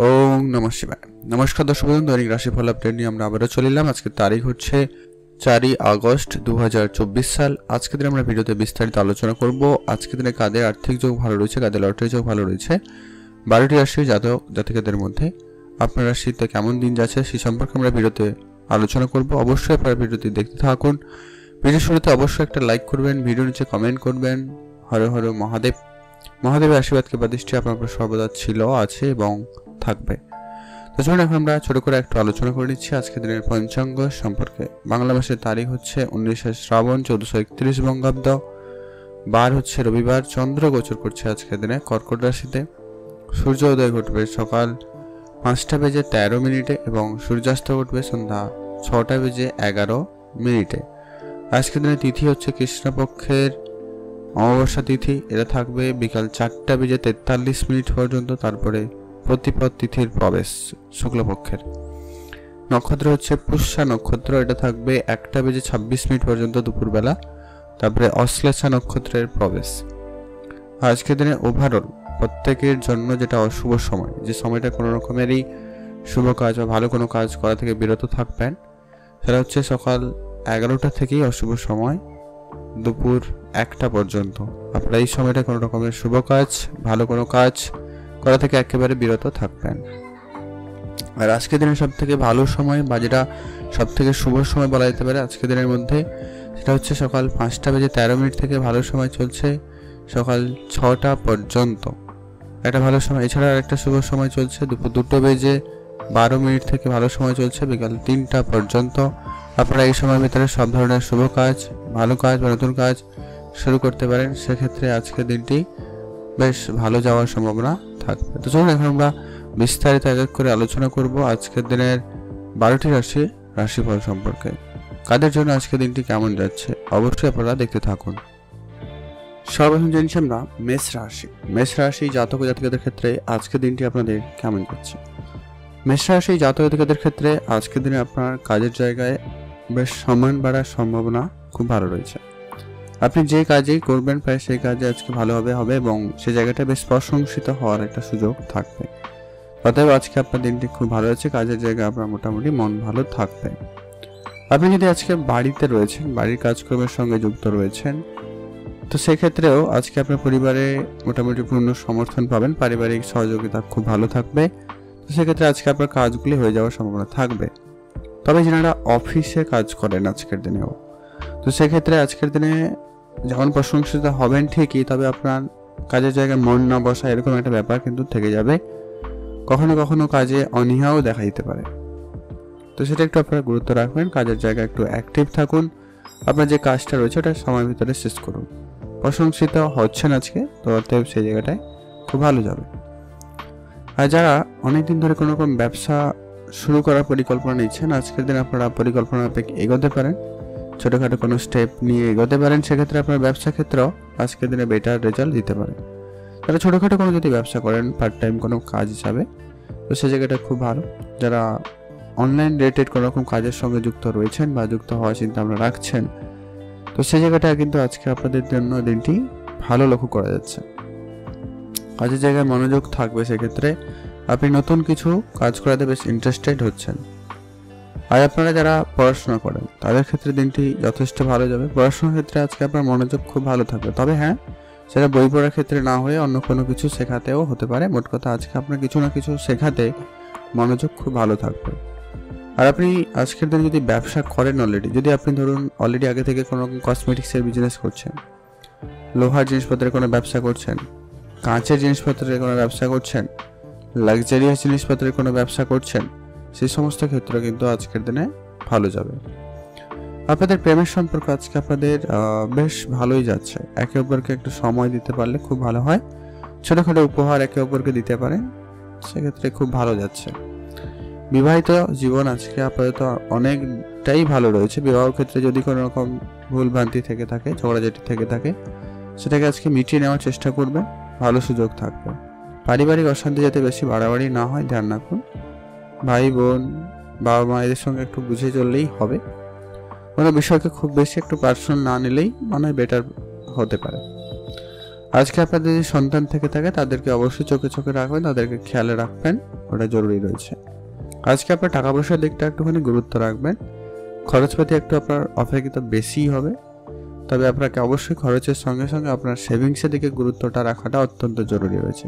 ওম নমঃ শিবায়। নমস্কার দর্শক বন্ধু, দৈনিক রাশিফল আপডেট নিয়ে আমরা আবারও চলে এলাম। আজকের তারিখ হচ্ছে 4ই আগস্ট 2024 সাল। আজকের দিনে আমরা ভিডিওতে বিস্তারিত আলোচনা করব আজকের দিনে কাদের আর্থিক যোগ ভালো রয়েছে, কাদের লটারি যোগ ভালো রয়েছে, 12টি রাশির জাতক জাতিকাদের মধ্যে আপনার রাশিতে কেমন দিন যাচ্ছে সেই সম্পর্কে আমরা ভিডিওতে আলোচনা করব। অবশ্যই আপনারা ভিডিওটি দেখতে থাকুন। ভিডিও শুরুতে অবশ্যই একটা লাইক করবেন, ভিডিও নিচে কমেন্ট করবেন। হর হর মহাদেব। মহাদেবের আশীর্বাদ কৃপা দৃষ্টি আপনার উপর সর্বদা ছিল, আছে এবং থাকবে। তো চলুন এখন আমরা ছোট করে একটু আলোচনা করে নিচ্ছি আজকের দিনের পঞ্চাঙ্গ সম্পর্কে। বাংলা মাসের তারিখ হচ্ছে 19শে শ্রাবণ 1431 বঙ্গাব্দ, বার হচ্ছে রবিবার। চন্দ্র গোচর করছে আজকের দিনে কর্কট রাশিতে। সূর্য উদয় ঘটবে সকাল 5টা বেজে 13 মিনিটে এবং সূর্যাস্ত ঘটবে সন্ধ্যা 6টা বেজে 11 মিনিটে। আজকের দিনে তিথি হচ্ছে কৃষ্ণপক্ষের অমাবস্যা তিথি। এটা থাকবে বিকাল 4টা বেজে 43 মিনিট পর্যন্ত। তারপরে প্রতিপদ তিথির প্রবেশ শুক্লপক্ষের। নক্ষত্র হচ্ছে পুষ্যা নক্ষত্র। এটা থাকবে 1টা বেজে 26 মিনিট পর্যন্ত দুপুরবেলা। তারপরে অশ্লেষা নক্ষত্রের প্রবেশ। আজকের দিনে ওভারঅল প্রত্যেকের জন্য যেটা অশুভ সময়, যে সময়টা কোনো রকমেরই শুভ কাজ বা ভালো কোনো কাজ করা থেকে বিরত থাকবেন, সেটা হচ্ছে সকাল 11টা থেকেই অশুভ সময়, দুপুর 1টা পর্যন্ত। আপনারা এই সময়টা কোনো রকমের শুভ কাজ, ভালো কোনো কাজ করা থেকে একেবারে বিরত থাকবেন। আর আজকের দিনের সব থেকে ভালো সময় বা যেটা সব থেকে শুভ সময় বলা যেতে পারে আজকের দিনের মধ্যে, সেটা হচ্ছে সকাল 5টা বেজে 13 মিনিট থেকে ভালো সময় চলছে সকাল 6টা পর্যন্ত, একটা ভালো সময়। এছাড়া আরেকটা শুভ সময় চলছে দুপুর 2টো বেজে 12 মিনিট থেকে ভালো সময় চলছে বিকাল 3টা পর্যন্ত। আপনারা এই সময়ের ভিতরে সব ধরনের শুভ কাজ, ভালো কাজ বা নতুন কাজ শুরু করতে পারেন। সেক্ষেত্রে আজকের দিনটি বেশ ভালো যাওয়ার সম্ভাবনা থাকবে। তো চলুন এখন আমরা বিস্তারিত এক এক করে আলোচনা করব আজকের দিনের 12টি রাশির রাশিফল সম্পর্কে। কাদের জন্য আজকের দিনটি কেমন যাচ্ছে অবশ্যই আপনারা দেখতে থাকুন। সর্বপ্রথম জানছি আমরা মেষ রাশি। মেষ রাশি জাতক জাতিকাদের ক্ষেত্রে আজকের দিনটি আপনাদের কেমন যাচ্ছে। মেষ রাশি জাতক জাতিকাদের ক্ষেত্রে আজকের দিনে আপনার কাজের জায়গায় বেশ সম্মান বাড়ার সম্ভাবনা খুব ভালো রয়েছে। আপনি যে কাজেই করবেন প্রায় সেই কাজে আজকে ভালোভাবে হবে এবং সেই জায়গাটা বেশ প্রশংসিত হওয়ার একটা সুযোগ থাকবে। অতএব আজকে আপনার দিনটি খুব ভালো আছে, কাজের জায়গায় আপনার মোটামুটি মন ভালো থাকবে। আপনি যদি আজকে বাড়িতে রয়েছেন, বাড়ির কাজকর্মের সঙ্গে যুক্ত রয়েছেন, তো সেক্ষেত্রেও আজকে আপনার পরিবারে মোটামুটি পূর্ণ সমর্থন পাবেন, পারিবারিক সহযোগিতা খুব ভালো থাকবে। তো সেক্ষেত্রে আজকে আপনার কাজগুলি হয়ে যাওয়ার সম্ভাবনা থাকবে। তবে যারা অফিসে কাজ করেন আজকের দিনেও, তো সেক্ষেত্রে আজকের দিনে যখন প্রশংসিত হবেন ঠিকই, তবে আপনার কাজের জায়গায় মন না বসা এরকম একটা ব্যাপার কিন্তু থেকে যাবে। কখনো কখনো কাজে অনীহাও দেখা দিতে পারে, তো সেটা একটু আপনারা গুরুত্ব রাখবেন। কাজের জায়গায় একটু অ্যাক্টিভ থাকুন, আপনার যে কাজটা রয়েছে ওটা সময়ের ভিতরে শেষ করুন। প্রশংসিত হচ্ছেন আজকে, তো অতএব সেই জায়গাটায় খুব ভালো যাবে। আর যারা অনেকদিন ধরে কোনো রকম ব্যবসা শুরু করার পরিকল্পনা নিচ্ছেন, আজকের দিন আপনারা পরিকল্পনা মাফিক এগোতে পারেন, ছোটোখাটো কোনো স্টেপ নিয়ে এগোতে পারেন। সেক্ষেত্রে আপনার ব্যবসা ক্ষেত্রেও আজকের দিনে বেটার রেজাল্ট দিতে পারে। যারা ছোটোখাটো কোনো যদি ব্যবসা করেন, পার্ট টাইম কোনো কাজ হিসাবে, তো সেই জায়গাটা খুব ভালো। যারা অনলাইন রিলেটেড কোনো রকম কাজের সঙ্গে যুক্ত রয়েছেন বা যুক্ত হওয়ার চিন্তা ভাবনা রাখছেন, তো সেই জায়গাটা কিন্তু আজকে আপনাদের জন্য দিনটি ভালো লক্ষ্য করা যাচ্ছে। কাজের জায়গায় মনোযোগ থাকবে, সেক্ষেত্রে আপনি নতুন কিছু কাজ করাতে বেশ ইন্টারেস্টেড হচ্ছেন। আর আপনারা যারা পড়াশোনা করেন তাদের ক্ষেত্রে দিনটি যথেষ্ট ভালো যাবে। পড়াশোনার ক্ষেত্রে আজকে আপনার মনোযোগ খুব ভালো থাকবে। তবে হ্যাঁ, সেটা বই পড়ার ক্ষেত্রে না হয়ে অন্য কোনো কিছু শেখাতেও হতে পারে। মোট কথা আজকে আপনার কিছু না কিছু শেখাতে মনোযোগ খুব ভালো থাকবে। আর আপনি আজকের দিন যদি ব্যবসা করেন যদি আপনি ধরুন অলরেডি আগে থেকে কোনো রকম কসমেটিক্সের বিজনেস করছেন, লোহার জিনিসপত্রের কোনো ব্যবসা করছেন, কাঁচের জিনিসপত্রের কোনো ব্যবসা করছেন, লাক্সারিয়াস জিনিসপত্রের কোনো ব্যবসা করছেন, সেই সমস্ত ক্ষেত্রে কিন্তু আজকের দিনে ভালো যাবে। আপনাদের প্রেমের সম্পর্ক আজকে আপনাদের বেশ ভালোই যাচ্ছে। একে অপরকে একটু সময় দিতে পারলে খুব ভালো হয়। ছোটোখাটো উপহার একে অপরকে দিতে পারেন, সেক্ষেত্রে খুব ভালো যাচ্ছে। বিবাহিত জীবন আজকে আপাতত অনেকটাই ভালো রয়েছে। বিবাহ ক্ষেত্রে যদি কোনো রকম ভুল ভ্রান্তি থেকে থাকে, ঝগড়াঝাটি থেকে থাকে, সেটাকে আজকে মিটিয়ে নেওয়ার চেষ্টা করবে, ভালো সুযোগ থাকবে। পারিবারিক অশান্তি যাতে বেশি বাড়াবাড়ি না হয় ধ্যান রাখুন। ভাই বোন, বাবা মা এদের সঙ্গে একটু বুঝে চললেই হবে। কোনো বিষয়কে খুব বেশি একটু পার্সোনাল না নিলেই মনে হয় বেটার হতে পারে। আজকে আপনাদের যদি সন্তান থেকে থাকে তাদেরকে অবশ্যই চোখে চোখে রাখবেন, তাদেরকে খেয়ালে রাখবেন, ওটা জরুরি রয়েছে। আজকে আপনার টাকা পয়সার দিকটা একটুখানি গুরুত্ব রাখবেন। খরচপাতি একটু আপনার অপেক্ষিত বেশিই হবে, তবে আপনাকে অবশ্যই খরচের সঙ্গে সঙ্গে আপনার সেভিংসের দিকে গুরুত্বটা রাখাটা অত্যন্ত জরুরি রয়েছে।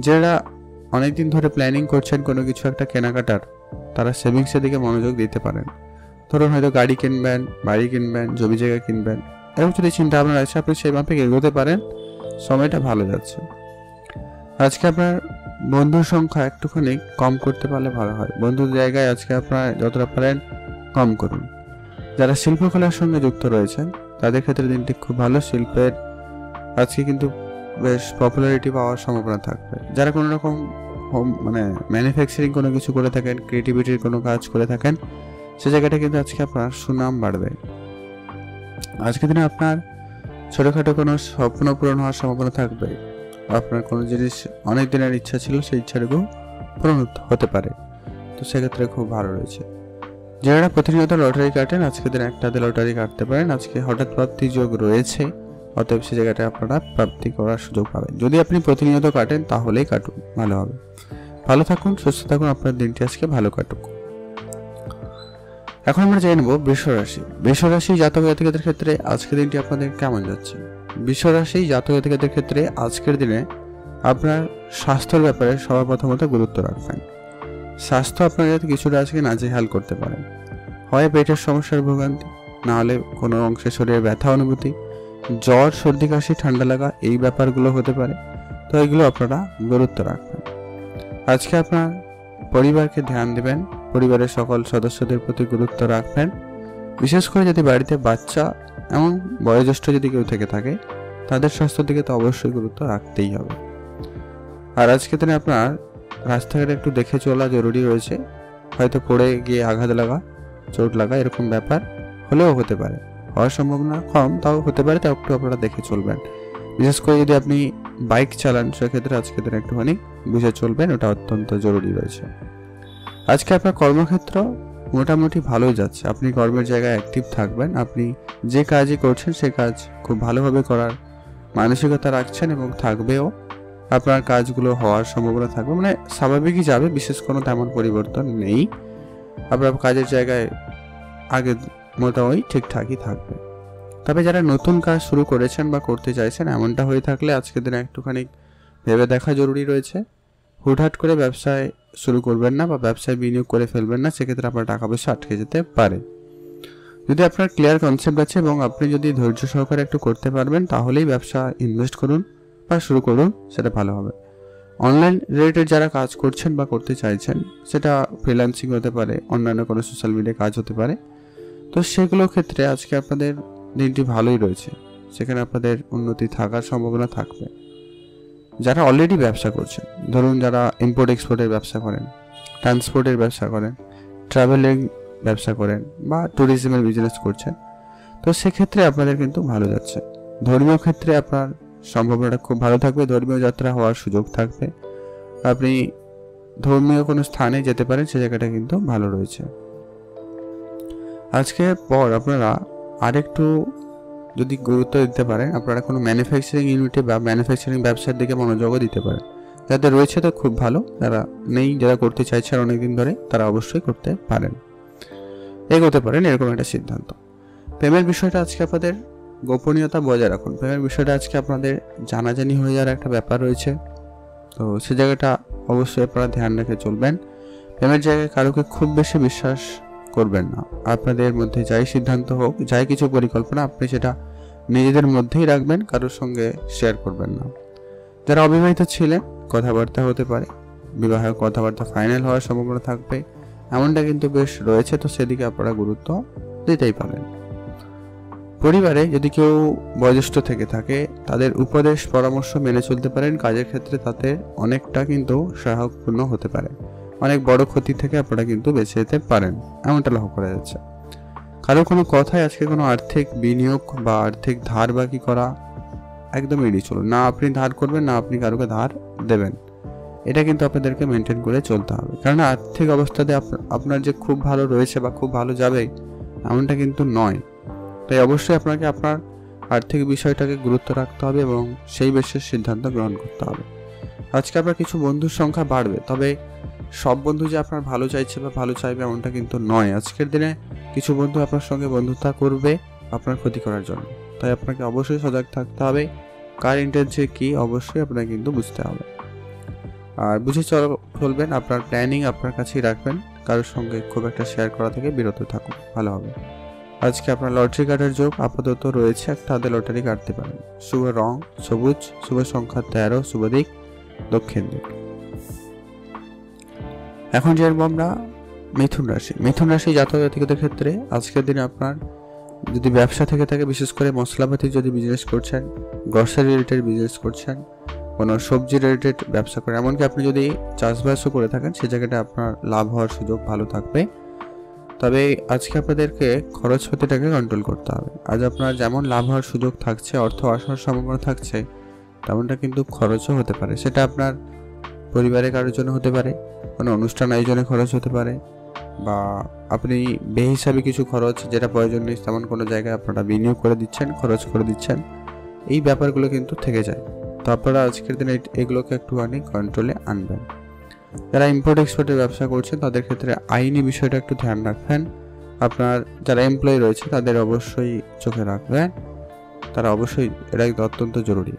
যারা অনেকদিন ধরে প্ল্যানিং করছেন কোনো কিছু একটা কেনাকাটার, তারা সেভিংসের দিকে মনোযোগ দিতে পারেন। ধরুন হয়তো গাড়ি কিনবেন, বাড়ি কিনবেন, জমি জায়গা কিনবেন, এরকম যদি চিন্তা ভাবনা আছে আপনি সেই মাফিক এগোতে পারেন, সময়টা ভালো যাচ্ছে। আজকে আপনার বন্ধুর সংখ্যা একটুখানি কম করতে পারলে ভালো হয়। বন্ধুর জায়গায় আজকে আপনার যতটা পারেন কম করুন। যারা শিল্পকলার সঙ্গে যুক্ত রয়েছেন তাদের ক্ষেত্রে দিনটি খুব ভালো। শিল্পের আজকে কিন্তু বেশ পপুলারিটি পাওয়ার সম্ভাবনা থাকবে। যারা কোনো রকম ম্যানুফ্যাকচারিং কোনো কিছু করে থাকেন, ক্রিয়েটিভিটির কোনো কাজ করে থাকেন, সে জায়গাটা কিন্তু আজকে আপনার সুনাম বাড়বে। আজকের দিনে আপনার ছোটোখাটো কোনো স্বপ্ন পূরণ হওয়ার সম্ভাবনা থাকবে। আপনার কোনো জিনিস অনেক দিনের ইচ্ছা ছিল, সেই ইচ্ছাটুকু পূরণ হতে পারে, তো সেক্ষেত্রে খুব ভালো রয়েছে। যারা প্রতিনিয়ত লটারি কাটেন আজকের দিন একটাতে লটারি কাটতে পারেন। আজকে হঠাৎ প্রাপ্তি যোগ রয়েছে, অতএব সে জায়গাটা আপনারা প্রাপ্তি করার সুযোগ পাবেন। যদি আপনি প্রতিনিয়ত কাটেন তাহলেই কাটুন, ভালো হবে। ভালো থাকুন, সুস্থ থাকুন, আপনার দিনটি আজকে ভালো কাটুক। এখন আমরা জেনে নেব বৃষরাশি। বৃষরাশি জাতক জাতিকাদের ক্ষেত্রে আজকের দিনটি আপনাদের কেমন যাচ্ছে। বৃষরাশি জাতক জাতিকাদের ক্ষেত্রে আজকের দিনে আপনার স্বাস্থ্যের ব্যাপারে সবার প্রথমত গুরুত্ব রাখবেন। স্বাস্থ্য আপনার যাতে কিছুটা আজকে নাজেহাল করতে পারে, হয় পেটের সমস্যার ভোগান্তি, না হলে কোনো অংশে শরীরে ব্যথা অনুভূতি, জ্বর, সর্দি, কাশি, ঠান্ডা লাগা, এই ব্যাপারগুলো হতে পারে। তো এগুলো আপনারা গুরুত্ব রাখবেন। আজকে আপনার পরিবারকে ধ্যান দেবেন, পরিবারের সকল সদস্যদের প্রতি গুরুত্ব রাখবেন। বিশেষ করে যদি বাড়িতে বাচ্চা এমন বয়োজ্যেষ্ঠ যদি কেউ থেকে থাকে, তাদের স্বাস্থ্যের দিকে তো অবশ্যই গুরুত্ব রাখতেই হবে। আর আজকে দিনে আপনার রাস্তাঘাটে একটু দেখে চলা জরুরি রয়েছে। হয়তো পড়ে গিয়ে আঘাত লাগা, চোট লাগা, এরকম ব্যাপার হলেও হতে পারে, হওয়ার সম্ভাবনা কম, তাও হতে পারে, তাও একটু আপনারা দেখে চলবেন। বিশেষ করে যদি আপনি বাইক চালান, সেক্ষেত্রে আজকে দিনে একটুখানি বুঝে চলবেন, ওটা অত্যন্ত জরুরি রয়েছে। আজকে আপনার কর্মক্ষেত্র মোটামুটি ভালোই যাচ্ছে। আপনি কর্মের জায়গায় অ্যাক্টিভ থাকবেন। আপনি যে কাজই করছেন সে কাজ খুব ভালোভাবে করার মানসিকতা রাখছেন এবং থাকবেও। আপনার কাজগুলো হওয়ার সম্ভাবনা থাকবে, স্বাভাবিকই যাবে, বিশেষ কোনো তেমন পরিবর্তন নেই। আপনার কাজের জায়গায় আগের মতোই ঠিকঠাকই থাকবে। তবে যারা নতুন কাজ শুরু করেছেন বা করতে চাইছেন, এমনটা হয়ে থাকলে আজকের দিনে একটুখানি ভেবে দেখা জরুরি রয়েছে। হুটহাট করে ব্যবসায় শুরু করবেন না বা ব্যবসায় বিনিয়োগ করে ফেলবেন না, সেক্ষেত্রে আপনার টাকা পয়সা আটকে যেতে পারে। যদি আপনার ক্লিয়ার কনসেপ্ট আছে এবং আপনি যদি ধৈর্য সহকারে একটু করতে পারবেন, তাহলেই ব্যবসা ইনভেস্ট করুন বা শুরু করুন, সেটা ভালো হবে। অনলাইন রিলেটেড যারা কাজ করছেন বা করতে চাইছেন, সেটা ফ্রিল্যান্সিং হতে পারে, অন্যান্য কোনো সোশ্যাল মিডিয়া কাজ হতে পারে, তো সেগুলোর ক্ষেত্রে আজকে আপনাদের দিনটি ভালোই রয়েছে। সেখানে আপনাদের উন্নতি থাকার সম্ভাবনা থাকবে। যারা অলরেডি ব্যবসা করছেন, ধরুন যারা ইম্পোর্ট এক্সপোর্টের ব্যবসা করেন, ট্রান্সপোর্টের ব্যবসা করেন, ট্রাভেলিং ব্যবসা করেন বা ট্যুরিজমের বিজনেস করছেন, তো সেক্ষেত্রে আপনাদের কিন্তু ভালো যাচ্ছে। ধর্মীয় ক্ষেত্রে আপনার সম্ভাবনাটা খুব ভালো থাকবে, ধর্মীয় যাত্রা হওয়ার সুযোগ থাকবে। আপনি ধর্মীয় কোনো স্থানে যেতে পারেন, সে জায়গাটা কিন্তু ভালো রয়েছে। আজকে পর আপনারা আরেকটু যদি গুরুত্ব দিতে পারেন, আপনারা কোনো ম্যানুফ্যাকচারিং ইউনিটে বা ম্যানুফ্যাকচারিং ব্যবসার দিকে মনোযোগও দিতে পারেন। যাদের রয়েছে তো খুব ভালো, যারা নেই, যারা করতে চাইছেন অনেকদিন ধরে, তারা অবশ্যই করতে পারেন, এগোতে পারেন, এরকম একটা সিদ্ধান্ত। প্রেমের বিষয়টা আজকে আপনাদের গোপনীয়তা বজায় রাখুন। প্রেমের বিষয়টা আজকে আপনাদের জানাজানি হয়ে যাওয়ার একটা ব্যাপার রয়েছে, তো সে জায়গাটা অবশ্যই আপনারা ধ্যান রেখে চলবেন। প্রেমের জায়গায় কারোকে খুব বেশি বিশ্বাস করবেন না। আপনাদের মধ্যে যাই সিদ্ধান্ত হোক, যাই কিছু পরিকল্পনা, আপনি সেটা নিজেদের মধ্যেই রাখবেন, কারোর সঙ্গে শেয়ার করবেন না। যারা অবিবাহিত ছিলেন, কথাবার্তা হতে পারে, বিবাহের কথাবার্তা ফাইনাল হওয়ার সম্ভাবনা থাকবে, এমনটা কিন্তু বেশ রয়েছে, তো সেদিকে আপনারা গুরুত্ব দিতেই পারেন। পরিবারে যদি কেউ বয়োজ্যেষ্ঠ থেকে থাকে, তাদের উপদেশ পরামর্শ মেনে চলতে পারেন। কাজের ক্ষেত্রে তাতে অনেকটা কিন্তু সহায়কপূর্ণ হতে পারে, অনেক বড় ক্ষতি থেকে আপনারা কিন্তু বেঁচে যেতে পারেন, এমনটা লক্ষ্য করা যাচ্ছে। কারো কোনো কথায় আজকে কোনো আর্থিক বিনিয়োগ বা আর্থিক ধার বাকি করা একদম এড়িয়ে চলুন। না আপনি ধার করবেন, না আপনি কারোকে ধার দেবেন, এটা কিন্তু আপনাদেরকে মেনটেন করে চলতে হবে। কারণ আর্থিক অবস্থাতে আপনার যে খুব ভালো রয়েছে বা খুব ভালো যাবে, এমনটা কিন্তু নয়। তাই অবশ্যই আপনাকে আপনার আর্থিক বিষয়টাকে গুরুত্ব রাখতে হবে এবং সেই বেশিস সিদ্ধান্ত গ্রহণ করতে হবে। আজকে আপনার কিছু বন্ধুর সংখ্যা বাড়বে, তবে সব বন্ধু যে আপনার ভালো চাইছে বা ভালো চাইবে এমনটা কিন্তু নয়। আজকের দিনে কিছু বন্ধু আপনার সঙ্গে বন্ধুতা করবে আপনার ক্ষতি করার জন্য, তাই আপনাকে অবশ্যই সজাগ থাকতে হবে। কার ইন্টেনশন কী অবশ্যই আপনাকে কিন্তু বুঝতে হবে, আর বুঝে চলবেন। আপনার প্ল্যানিং আপনার কাছেই রাখবেন, কারোর সঙ্গে খুব একটা শেয়ার করা থেকে বিরত থাকুন, ভালো হবে। আজকে আপনার লটারি কাটার যোগ আপাতত রয়েছে, একটা হাতে লটারি কাটতে পারেন। শুভ রং সবুজ, শুভ সংখ্যা 13, শুভ দিক দক্ষিণ দিক। এখন জানবো আমরা মিথুন রাশি। মিথুন রাশি জাতক জাতিকাদের ক্ষেত্রে আজকের দিনে আপনার যদি ব্যবসা থেকে থাকে, বিশেষ করে মশলাপাতি যদি বিজনেস করছেন, গ্রসারি রিলেটেড বিজনেস করছেন, কোনো সবজি রিলেটেড ব্যবসা করেন, এমনকি আপনি যদি চাষবাসও করে থাকেন, সে জায়গাটা আপনার লাভ হওয়ার সুযোগ ভালো থাকবে। তবে আজকে আপনাদেরকে খরচপাতিটাকে কন্ট্রোল করতে হবে। আজ আপনার যেমন লাভ হওয়ার সুযোগ থাকছে, অর্থ আসার সম্ভাবনা থাকছে, তেমনটা কিন্তু খরচও হতে পারে। সেটা আপনার পরিবারের কারোর জন্য হতে পারে, কোনো অনুষ্ঠান আয়োজনে খরচ হতে পারে, বা আপনি বেহিসাবি কিছু খরচ যেটা প্রয়োজন নেই তেমন কোনো জায়গায় আপনারা বিনিয়োগ করে দিচ্ছেন, খরচ করে দিচ্ছেন, এই ব্যাপারগুলো কিন্তু থেকে যায়। তো আপনারা আজকের দিনে এগুলোকে একটুখানি কন্ট্রোলে আনবেন। যারা ইম্পোর্ট এক্সপোর্টের ব্যবসা করছেন তাদের ক্ষেত্রে আইনি বিষয়টা একটু ধ্যান রাখবেন। আপনার যারা এমপ্লয়ি রয়েছে তাদের অবশ্যই চোখে রাখবেন, তারা অবশ্যই এটা অত্যন্ত জরুরি।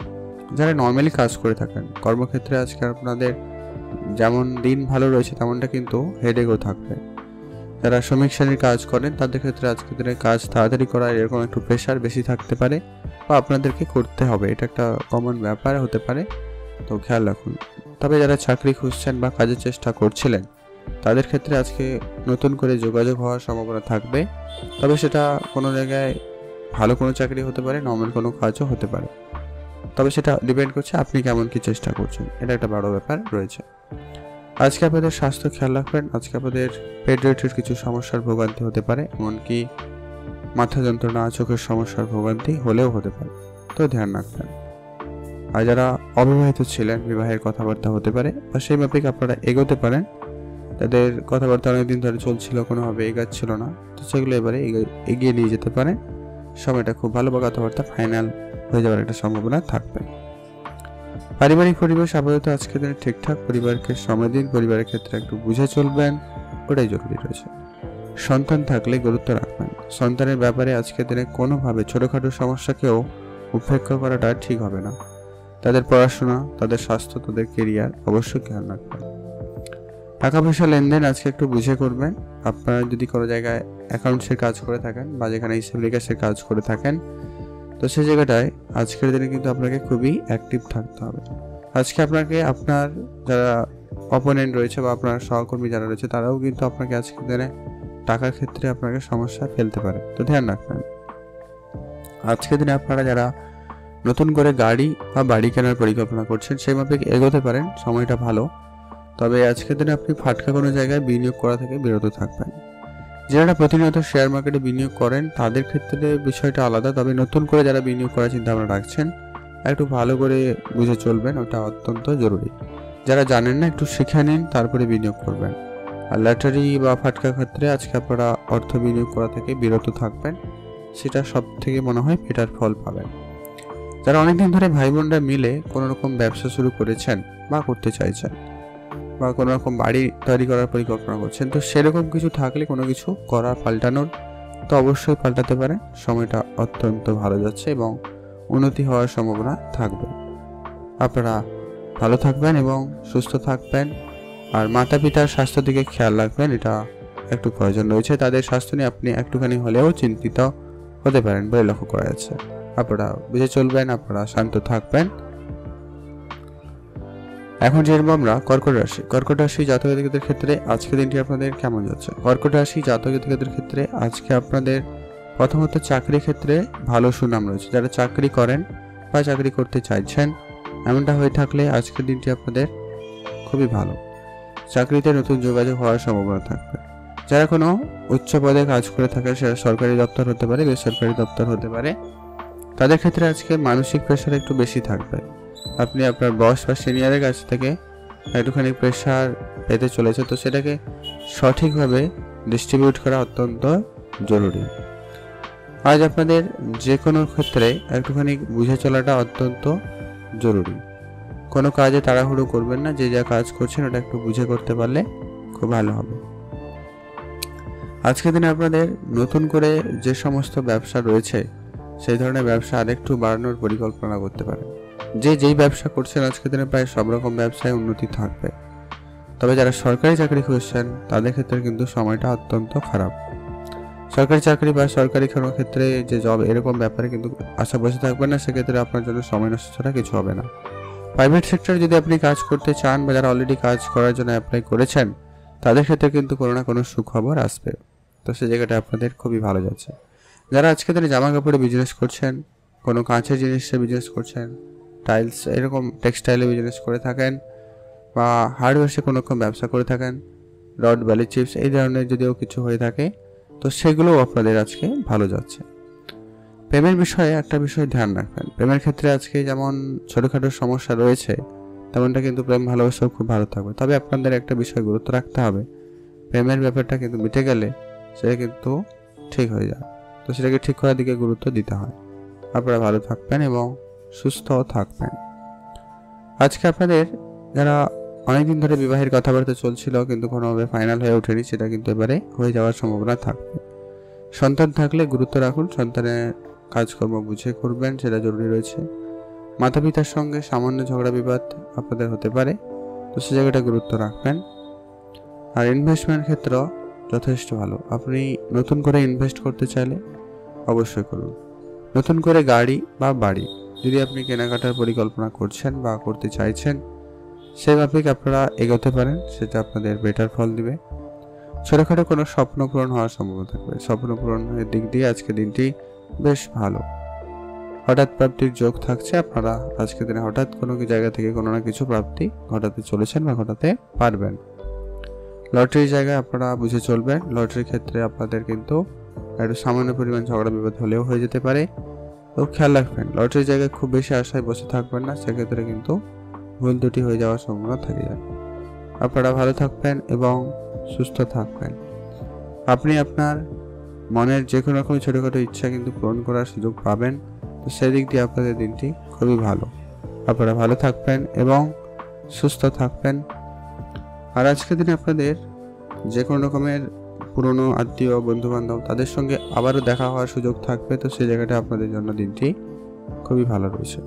যারা নর্মালি কাজ করে থাকেন কর্মক্ষেত্রে, আজকে আপনাদের যেমন দিন ভালো রয়েছে তেমনটা কিন্তু হেডেকও থাকবে। যারা শ্রমিক শ্রেণীর কাজ করেন তাদের ক্ষেত্রে আজকের দিনে কাজ তাড়াতাড়ি করা এরকম একটু প্রেশার বেশি থাকতে পারে, বা আপনাদেরকে করতে হবে, এটা একটা কমন ব্যাপার হতে পারে, তো খেয়াল রাখুন। তবে যারা চাকরি খুঁজছেন বা কাজের চেষ্টা করছিলেন তাদের ক্ষেত্রে আজকে নতুন করে যোগাযোগ হওয়ার সম্ভাবনা থাকবে, তবে সেটা কোনো জায়গায় ভালো কোনো চাকরি হতে পারে, নর্মাল কোনো কাজও হতে পারে, তবে সেটা ডিপেন্ড করছে আপনি কেমন কি চেষ্টা করছেন, এটা একটা বড় ব্যাপার রয়েছে। আজকে আপনাদের স্বাস্থ্য খেয়াল রাখবেন। আজকে আপনাদের পেট রিলেটেড কিছু সমস্যার ভোগান্তি হতে পারে, এমনকি মাথা যন্ত্রণা, চোখের সমস্যার ভোগান্তি হলেও হতে পারে, তো ধ্যান রাখবেন। আর যারা অবিবাহিত ছিলেন বিবাহের কথাবার্তা হতে পারে, বা সেই মাফিক আপনারা এগোতে পারেন। তাদের কথাবার্তা অনেকদিন ধরে চলছিল, কোনোভাবে এগাচ্ছিল না, তো সেগুলো এবারে এগিয়ে নিয়ে যেতে পারেন। সময়টা খুব ভালো, বা কথাবার্তা ফাইনাল হয়ে যাওয়ার একটা সম্ভাবনা থাকবে। পারিবারিক পরিবেশ আপাতত আজকের দিনে ঠিকঠাক। পরিবারকে সময় দিন, পরিবারের ক্ষেত্রে একটু বুঝে চলবেন, ওটাই জরুরি রয়েছে। সন্তান থাকলে গুরুত্ব রাখবেন। সন্তানের ব্যাপারে আজকের দিনে কোনোভাবে ছোটোখাটো সমস্যাকেও উপেক্ষা করাটা ঠিক হবে না। তাদের পড়াশোনা, তাদের স্বাস্থ্য, তাদের কেরিয়ার অবশ্যই খেয়াল রাখবেন। টাকা পয়সা লেনদেন আজকে একটু বুঝে করবেন। আপনারা যদি কোনো জায়গায় অ্যাকাউন্টসের কাজ করে থাকেন, বা যেখানে হিসাব নিকাশের কাজ করে থাকেন, তো সেই জায়গাটায় আজকের দিনে কিন্তু আপনাকে খুবই অ্যাক্টিভ থাকতে হবে। আজকে আপনাকে আপনার যারা অপোনেন্ট রয়েছে বা আপনার সহকর্মী যারা রয়েছে তারাও কিন্তু আপনাকে আজকের দিনে টাকার ক্ষেত্রে আপনাকে সমস্যা ফেলতে পারে, তো ধ্যান রাখবেন। আজকের দিনে আপনারা যারা নতুন করে গাড়ি বা বাড়ি কেনার পরিকল্পনা করছেন সেই মাফিক এগোতে পারেন, সময়টা ভালো। তবে আজকের দিনে আপনি ফাটকা কোনো জায়গায় বিনিয়োগ করা থেকে বিরত থাকবেন। যারা প্রতিনিয়ত শেয়ার মার্কেটে বিনিয়োগ করেন তাদের ক্ষেত্রে বিষয়টা আলাদা, তবে নতুন করে যারা বিনিয়োগ করার চিন্তা ভাবনা রাখছেন একটু ভালো করে বুঝে চলবেন, ওটা অত্যন্ত জরুরি। যারা জানেন না একটু শিখে নিন, তারপরে বিনিয়োগ করবেন। আর লটারি বা ফাটকা ক্ষেত্রে আজকে আপনারা অর্থ বিনিয়োগ করা থেকে বিরত থাকবেন, সেটা সব থেকে মনে হয় বেটার ফল পাবেন। যারা অনেকদিন ধরে ভাই বোনরা মিলে কোনো রকম ব্যবসা শুরু করেছেন বা করতে চাইছেন, বা কোনো রকম বাড়ি তৈরি করার পরিকল্পনা করছেন, তো সেরকম কিছু থাকলে কোনো কিছু করার পাল্টানোর, তো অবশ্যই পাল্টাতে পারেন। সময়টা অত্যন্ত ভালো যাচ্ছে এবং উন্নতি হওয়ার সম্ভাবনা থাকবে। আপনারা ভালো থাকবেন এবং সুস্থ থাকবেন, আর মাতা পিতার স্বাস্থ্য দিকে খেয়াল রাখবেন, এটা একটু প্রয়োজন রয়েছে। তাদের স্বাস্থ্য নিয়ে আপনি একটুখানি হলেও চিন্তিত হতে পারেন বলে লক্ষ্য করা যাচ্ছে। আপনারা বুঝে চলবেন, আপনারা শান্ত থাকবেন। এখন জেনব আমরা কর্কট রাশি। কর্কট রাশি জাতক জাতিকাদের ক্ষেত্রে আজকের দিনটি আপনাদের কেমন যাচ্ছে? কর্কট রাশি জাতক জাতিকাদের ক্ষেত্রে আজকে আপনাদের প্রথমত চাকরি ক্ষেত্রে ভালো সুনাম রয়েছে। যারা চাকরি করেন বা চাকরি করতে চাইছেন, এমনটা হয়ে থাকলে আজকের দিনটি আপনাদের খুবই ভালো। চাকরিতে নতুন যোগাযোগ হওয়ার সম্ভাবনা থাকবে। যারা কোনো উচ্চ পদে কাজ করে থাকে, সেটা সরকারি দপ্তর হতে পারে, বেসরকারি দপ্তর হতে পারে, তাদের ক্ষেত্রে আজকে মানসিক প্রেশার একটু বেশি থাকবে। আপনি আপনার বস বা সিনিয়রের কাছ থেকে একটুখানি প্রেশার পেতে চলেছে, তো সেটাকে সঠিকভাবে ডিস্ট্রিবিউট করা অত্যন্ত জরুরি। আজ আপনাদের যে কোনো ক্ষেত্রে একটুখানি বুঝে চলাটা অত্যন্ত জরুরি। কোনো কাজে তাড়াহুড়ো করবেন না, যে যা কাজ করছেন ওটা একটু বুঝে করতে পারলে খুব ভালো হবে। আজকের দিনে আপনাদের নতুন করে যে সমস্ত ব্যবসা রয়েছে সেই ধরনের ব্যবসা আরেকটু বাড়ানোর পরিকল্পনা করতে পারেন। যেই ব্যবসা করছেন আজকের দিনে প্রায় সব রকম ব্যবসায় উন্নতি থাকবে। তবে যারা সরকারি চাকরি খুঁজছেন তাদের ক্ষেত্রে কিন্তু সময়টা অত্যন্ত খারাপ। সরকারি চাকরি বা সরকারি কোনো ক্ষেত্রে যে জব এরকম ব্যাপারে কিন্তু আশা বসে থাকবেন না, সেক্ষেত্রে আপনার জন্য সময় নষ্ট ছাড়া কিছু হবে না। প্রাইভেট সেক্টরে যদি আপনি কাজ করতে চান বা যারা অলরেডি কাজ করার জন্য অ্যাপ্লাই করেছেন তাদের ক্ষেত্রে কিন্তু কোনো না কোনো সুখবর আসবে। তো সেই জায়গাটা আপনাদের খুবই ভালো যাচ্ছে। যারা আজকে দিনে জামা কাপড়ে বিজনেস করছেন, কোনো কাঁচের জিনিসে বিজনেস করছেন, টাইলস এরকম টেক্সটাইলে বিজনেস করে থাকেন বা হার্ডওয়্যার্সে কোনো রকম ব্যবসা করে থাকেন, রড বালি চিপস এই ধরনের যদিও কিছু হয়ে থাকে, তো সেগুলোও আপনাদের আজকে ভালো যাচ্ছে। প্রেমের বিষয়ে একটা বিষয় ধ্যান রাখবেন। প্রেমের ক্ষেত্রে আজকে যেমন ছোটোখাটো সমস্যা রয়েছে তেমনটা কিন্তু প্রেম ভালোবাসাও খুব ভালো থাকবে। তবে আপনাদের একটা বিষয় গুরুত্ব রাখতে হবে, প্রেমের ব্যাপারটা কিন্তু মিটে গেলে সেটা কিন্তু ঠিক হয়ে যায়। তো সেটাকে ঠিক করার দিকে গুরুত্ব দিতে হয়। আপনারা ভালো থাকবেন এবং সুস্থ থাকবেন। আজকে আপনাদের যারা অনেকদিন ধরে বিবাহের কথাবার্তা চলছিল কিন্তু কোনোভাবে ফাইনাল হয়ে ওঠেনি, সেটা কিন্তু এবারে হয়ে যাওয়ার সম্ভাবনা থাকবে। সন্তান থাকলে গুরুত্ব রাখুন, সন্তানের কাজকর্ম বুঝে করবেন, সেটা জরুরি রয়েছে। মাতা পিতার সঙ্গে সামান্য ঝগড়া বিবাদ আপনাদের হতে পারে, তো সে জায়গাটা গুরুত্ব রাখবেন। আর ইনভেস্টমেন্ট ক্ষেত্র যথেষ্ট ভালো। আপনি নতুন করে ইনভেস্ট করতে চাইলে অবশ্যই করুন। নতুন করে গাড়ি বা বাড়ি যদি আপনি কেনাকাটার পরিকল্পনা করছেন বা করতে চাইছেন, সেই মাফিক আপনারা এগোতে পারেন, সেটা আপনাদের বেটার ফল দিবে। ছোটোখাটো কোনো স্বপ্ন পূরণ হওয়ার সম্ভাবনা থাকবে। স্বপ্ন পূরণের দিক দিয়ে আজকে দিনটি বেশ ভালো। হঠাৎ প্রাপ্তির যোগ থাকছে। আপনারা আজকে দিনে হঠাৎ কোনো জায়গা থেকে কোনো না কিছু প্রাপ্তি ঘটাতে চলেছেন বা ঘটাতে পারবেন। লটারির জায়গায় আপনারা বুঝে চলবেন। লটারির ক্ষেত্রে আপনাদের কিন্তু একটু সামান্য পরিমাণ ঝগড়া বিবাদ হলেও হয়ে যেতে পারে, তো খেয়াল রাখবেন। লটারির জায়গায় খুব বেশি আশায় বসে থাকবেন না, সেক্ষেত্রে কিন্তু ভুল দুটি হয়ে যাওয়ার সম্ভাবনা থেকে যায়। আপনারা ভালো থাকবেন এবং সুস্থ থাকবেন। আপনি আপনার মনের যে কোনো রকম ছোটোখাটো ইচ্ছা কিন্তু পূরণ করার সুযোগ পাবেন, তো সেদিক দিয়ে আপনাদের দিনটি খুবই ভালো। আপনারা ভালো থাকবেন এবং সুস্থ থাকবেন। আর আজকের দিনে আপনাদের যে কোনো রকমের পুরনো আত্মীয় বন্ধুবান্ধব তাদের সঙ্গে আবারও দেখা হওয়ার সুযোগ থাকবে, তো সেই জায়গাটা আপনাদের জন্য দিনটি খুবই ভালো রয়েছে।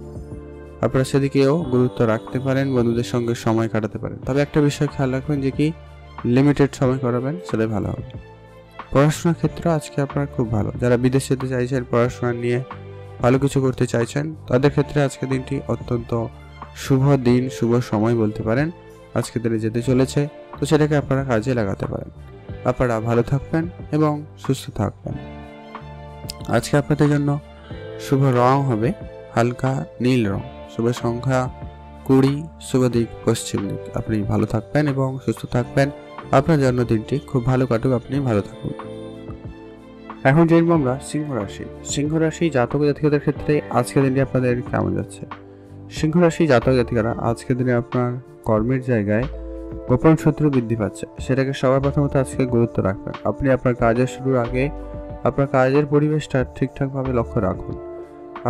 আপনারা সেদিকেও গুরুত্ব রাখতে পারেন, বন্ধুদের সঙ্গে সময় কাটাতে পারেন। তবে একটা বিষয় খেয়াল রাখবেন যে কি লিমিটেড সময় করাবেন, সেটাই ভালো হবে। পড়াশোনার ক্ষেত্রে আজকে আপনারা খুব ভালো। যারা বিদেশে যেতে চাইছেন, পড়াশোনা নিয়ে ভালো কিছু করতে চাইছেন, তাদের ক্ষেত্রে আজকে দিনটি অত্যন্ত শুভ দিন, শুভ সময় বলতে পারেন। আজকে দিনে যেতে চলেছে, তো সেটাকে আপনারা কাজে লাগাতে পারেন। আপনারা ভালো থাকবেন এবং সুস্থ থাকবেন। আজকে আপনাদের জন্য শুভ রং হবে হালকা নীল রং। শুভ সংখ্যা 20, শুভ দিক পশ্চিম দিক। আপনি ভালো থাকবেন এবং সুস্থ থাকবেন। আপনার জন্মদিনটি খুব ভালো কাটুক, আপনি ভালো থাকুন। এখন জানবো আমরা সিংহ রাশি। সিংহ রাশি জাতক জাতিকাদের ক্ষেত্রে আজকের দিনটি আপনাদের কেমন যাচ্ছে। সিংহ রাশি জাতক জাতিকারা আজকের দিনে আপনার কর্মের জায়গায় গোপন শত্রু বৃদ্ধি পাচ্ছে, সেটাকে সবার প্রথমত আজকে গুরুত্ব রাখবেন। আপনি আপনার কাজের শুরুর আগে আপনার কাজের পরিবেশটা ঠিকঠাকভাবে লক্ষ্য রাখুন।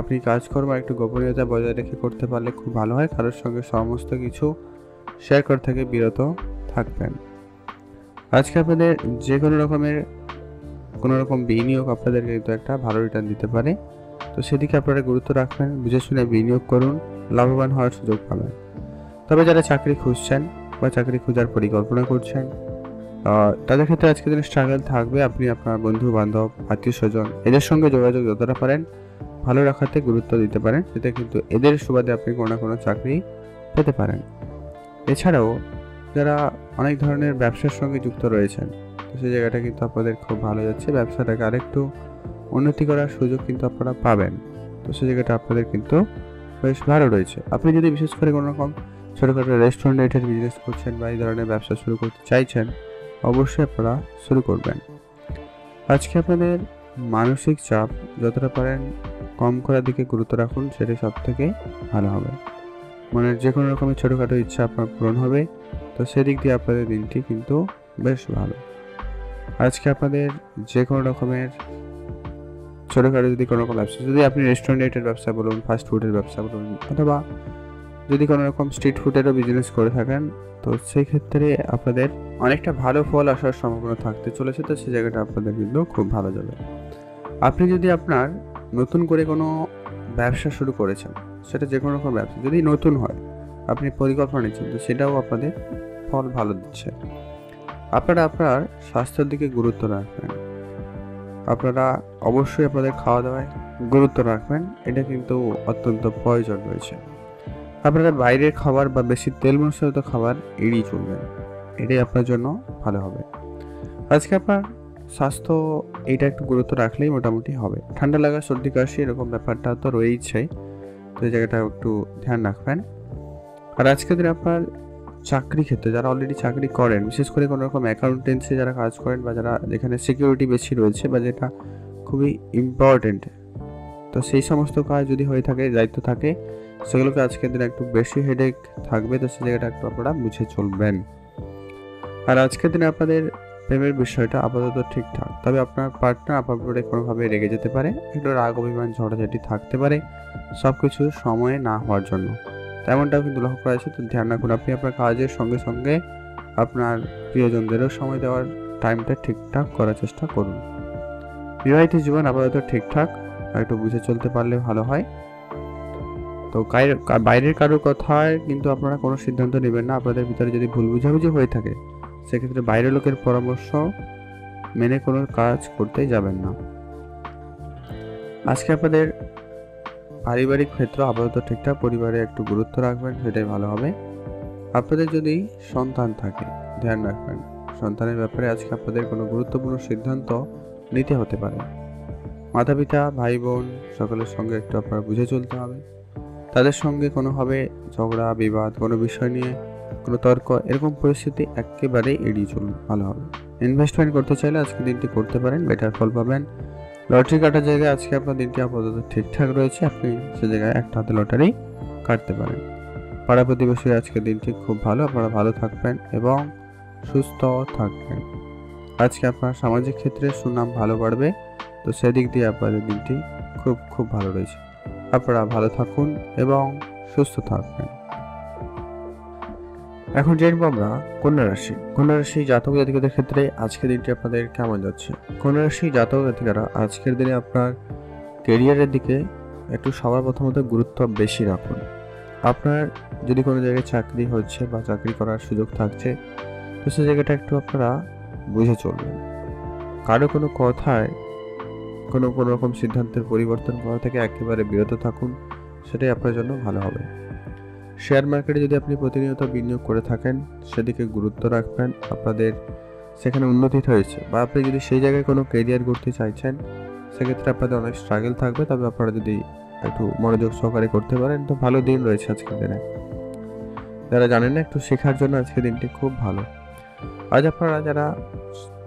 আপনি কাজকর্ম একটু গোপনীয়তা বজায় রেখে করতে পারলে খুব ভালো হয়। কারোর সঙ্গে সমস্ত কিছু শেয়ার করে থেকে বিরত থাকবেন। আজকে আপনাদের যে কোনো রকম বিনিয়োগ আপনাদেরকে কিন্তু একটা ভালো রিটার্ন দিতে পারে, তো সেদিকে আপনারা গুরুত্ব রাখবেন। বুঝে শুনে বিনিয়োগ করুন, লাভবান হওয়ার সুযোগ পাবেন। তবে যারা চাকরি খুঁজছেন বা চাকরি খোঁজার পরিকল্পনা করছেন, তাদের ক্ষেত্রে আজকের দিনে স্ট্রাগল থাকবে। আপনি আপনার বন্ধু বান্ধব আত্মীয় স্বজন এদের সঙ্গে যোগাযোগ যতটা পারেন ভালো রাখাতে গুরুত্ব দিতে পারেন, সেটা কিন্তু এদের সুবাদে আপনি কোনো না কোনো চাকরি পেতে পারেন। এছাড়াও যারা অনেক ধরনের ব্যবসার সঙ্গে যুক্ত রয়েছেন, তো সেই জায়গাটা কিন্তু আপনাদের খুব ভালো যাচ্ছে। ব্যবসাটাকে আরেকটু উন্নতি করার সুযোগ কিন্তু আপনারা পাবেন, তো সেই জায়গাটা আপনাদের কিন্তু বেশ ভালো রয়েছে। আপনি যদি বিশেষ করে কোনো রকম ছোটোখাটো রেস্টুরেন্টের বিজনেস করছেন বা এই ধরনের ব্যবসা শুরু করতে চাইছেন, অবশ্যই আপনারা শুরু করবেন। আজকে আপনাদের মানসিক চাপ যতটা পারেন কম করার দিকে গুরুত্ব রাখুন, সেটাই সব থেকে ভালো হবে। মনের যে কোনো রকমের ছোটোখাটো ইচ্ছা আপনার পূরণ হবে, তো সেদিক দিয়ে আপনাদের দিনটি কিন্তু বেশ ভালো। আজকে আপনাদের যে কোনো রকমের ছোটোখাটো যদি কোনো রকম ব্যবসা, যদি আপনি রেস্টুরেন্টের ব্যবসা বলুন, ফাস্ট ফুডের ব্যবসা বলুন, অথবা যদি কোনো রকম স্ট্রিট ফুডেরও বিজনেস করে থাকেন, তো সেই ক্ষেত্রে আপনাদের অনেকটা ভালো ফল আসার সম্ভাবনা থাকতে চলেছে। তো সেই জায়গাটা আপনাদের কিন্তু খুব ভালো যাবে। আপনি যদি আপনার নতুন করে কোনো ব্যবসা শুরু করেছেন, সেটা যে কোনো রকম ব্যবসা যদি নতুন হয়, আপনি পরিকল্পনা নিচ্ছেন, তো সেটাও আপনাদের ফল ভালো দিচ্ছে। আপনারা আপনার স্বাস্থ্যের দিকে গুরুত্ব রাখবেন। আপনারা অবশ্যই আপনাদের খাওয়া দাওয়ায় গুরুত্ব রাখবেন, এটা কিন্তু অত্যন্ত প্রয়োজন রয়েছে। আপনারা বাইরের খাবার বা বেশি তেল মশলাযুক্ত খাবার এড়িয়ে চলবেন, এটাই আপনার জন্য ভালো হবে। আজকে আপনার স্বাস্থ্য এইটা একটু গুরুত্ব রাখলেই মোটামুটি হবে। ঠান্ডা লাগা, সর্দি কাশি এরকম ব্যাপারটা তো রয়েইছে, তো এই জায়গাটা একটু ধ্যান রাখবেন। আর আজকের দিনে আপনার চাকরি ক্ষেত্রে যারা অলরেডি চাকরি করেন, বিশেষ করে কোনো রকম অ্যাকাউন্টেন্সি যারা কাজ করেন, বা যারা যেখানে সিকিউরিটি বেশি রয়েছে বা যেটা খুবই ইম্পর্টেন্ট, তো সেই সমস্ত কাজ যদি হয়ে থাকে, দায়িত্ব থাকে, সেগুলোকে আজকের দিনে একটু বেশি হেডেক থাকবে, তো সেই জায়গাটা একটু আপনারা বুঝে চলবেন। আর আজকের দিনে আপনাদের প্রেমের বিষয়টা আপাতত ঠিকঠাক, তবে আপনার পার্টনার আপনার উপরে কোনোভাবে রেগে যেতে পারে, একটু রাগ অভিমান ঝগড়াঝাটি থাকতে পারে, সব কিছু সময়ে না হওয়ার জন্য, তেমনটাও কিন্তু লক্ষ্য করা যাচ্ছে। তো ধ্যান রাখুন, আপনি আপনার কাজের সঙ্গে সঙ্গে আপনার প্রিয়জনদেরও সময় দেওয়ার টাইমটা ঠিকঠাক করার চেষ্টা করুন। বিবাহিত জীবন আপাতত ঠিকঠাক, আর একটু বুঝে চলতে পারলে ভালো হয়। তো বাইরের কারোর কথায় কিন্তু আপনারা কোনো সিদ্ধান্ত নেবেন না। আপনাদের ভিতরে যদি ভুল বুঝাবুঝি হয়ে থাকে, সেক্ষেত্রে বাইরের লোকের পরামর্শ মেনে কোনো কাজ করতে যাবেন না। আজকে আপনাদের পারিবারিক ক্ষেত্র আপাতত ঠিকঠাক, পরিবারে একটু গুরুত্ব রাখবেন, সেটাই ভালো হবে। আপনাদের যদি সন্তান থাকে, ধ্যান রাখবেন, সন্তানের ব্যাপারে আজকে আপনাদের কোনো গুরুত্বপূর্ণ সিদ্ধান্ত নিতে হতে পারে। মাতা পিতা, ভাই বোন সকলের সঙ্গে একটু আপনারা বুঝে চলতে হবে। তাদের সঙ্গে কোনোভাবে ঝগড়া বিবাদ, কোনো বিষয় নিয়ে কোনো তর্ক, এরকম পরিস্থিতি একেবারেই এড়িয়ে চলুন, ভালো হবে। ইনভেস্টমেন্ট করতে চাইলে আজকে দিনটি করতে পারেন, বেটার ফল পাবেন। লটারি কাটার জায়গায় আজকে আপনার দিনটি আপাতত ঠিকঠাক রয়েছে, আপনি সে জায়গায় একটা হাতে লটারি কাটতে পারেন। পাড়া প্রতিবেশীর আজকের দিনটি খুব ভালো, আপনারা ভালো থাকবেন এবং সুস্থ থাকবেন। আজকে আপনার সামাজিক ক্ষেত্রে সুনাম ভালো বাড়বে, তো সেদিক দিয়ে আপনাদের দিনটি খুব খুব ভালো রয়েছে। আপনারা ভালো থাকুন এবং সুস্থ থাকবেন। এখন জানবো আমরা কন্যা রাশি। কন্যা রাশি জাতক জাতিকাদের ক্ষেত্রে আজকের দিনটি আপনাদের কেমন যাচ্ছে? কন্যা রাশি জাতক জাতিকারা আজকের দিনে আপনার কেরিয়ারের দিকে একটু সবার প্রথমত গুরুত্ব বেশি রাখুন। আপনার যদি কোনো জায়গায় চাকরি হচ্ছে বা চাকরি করার সুযোগ থাকছে, তো সেই জায়গাটা একটু আপনারা বুঝে চলবেন। কারো কোনো কথায় কোনো রকম সিদ্ধান্তের পরিবর্তন করা থেকে একেবারে বিরত থাকুন, সেটাই আপনার জন্য ভালো হবে। শেয়ার মার্কেটে যদি আপনি প্রতিনিয়ত বিনিয়োগ করে থাকেন, সেদিকে গুরুত্ব রাখবেন। আপনাদের সেখানে উন্নতি হয়েছে, বা আপনি যদি সেই জায়গায় কোনো কেরিয়ার করতে চাইছেন, সেক্ষেত্রে আপনাদের অনেক স্ট্রাগল থাকবে, তবে আপনারা যদি একটু মনোযোগ সহকারে করতে পারেন, তো ভালো দিন রয়েছে আজকের দিনে। যারা জানেন না, একটু শেখার জন্য আজকের দিনটি খুব ভালো। আজ আপনারা যারা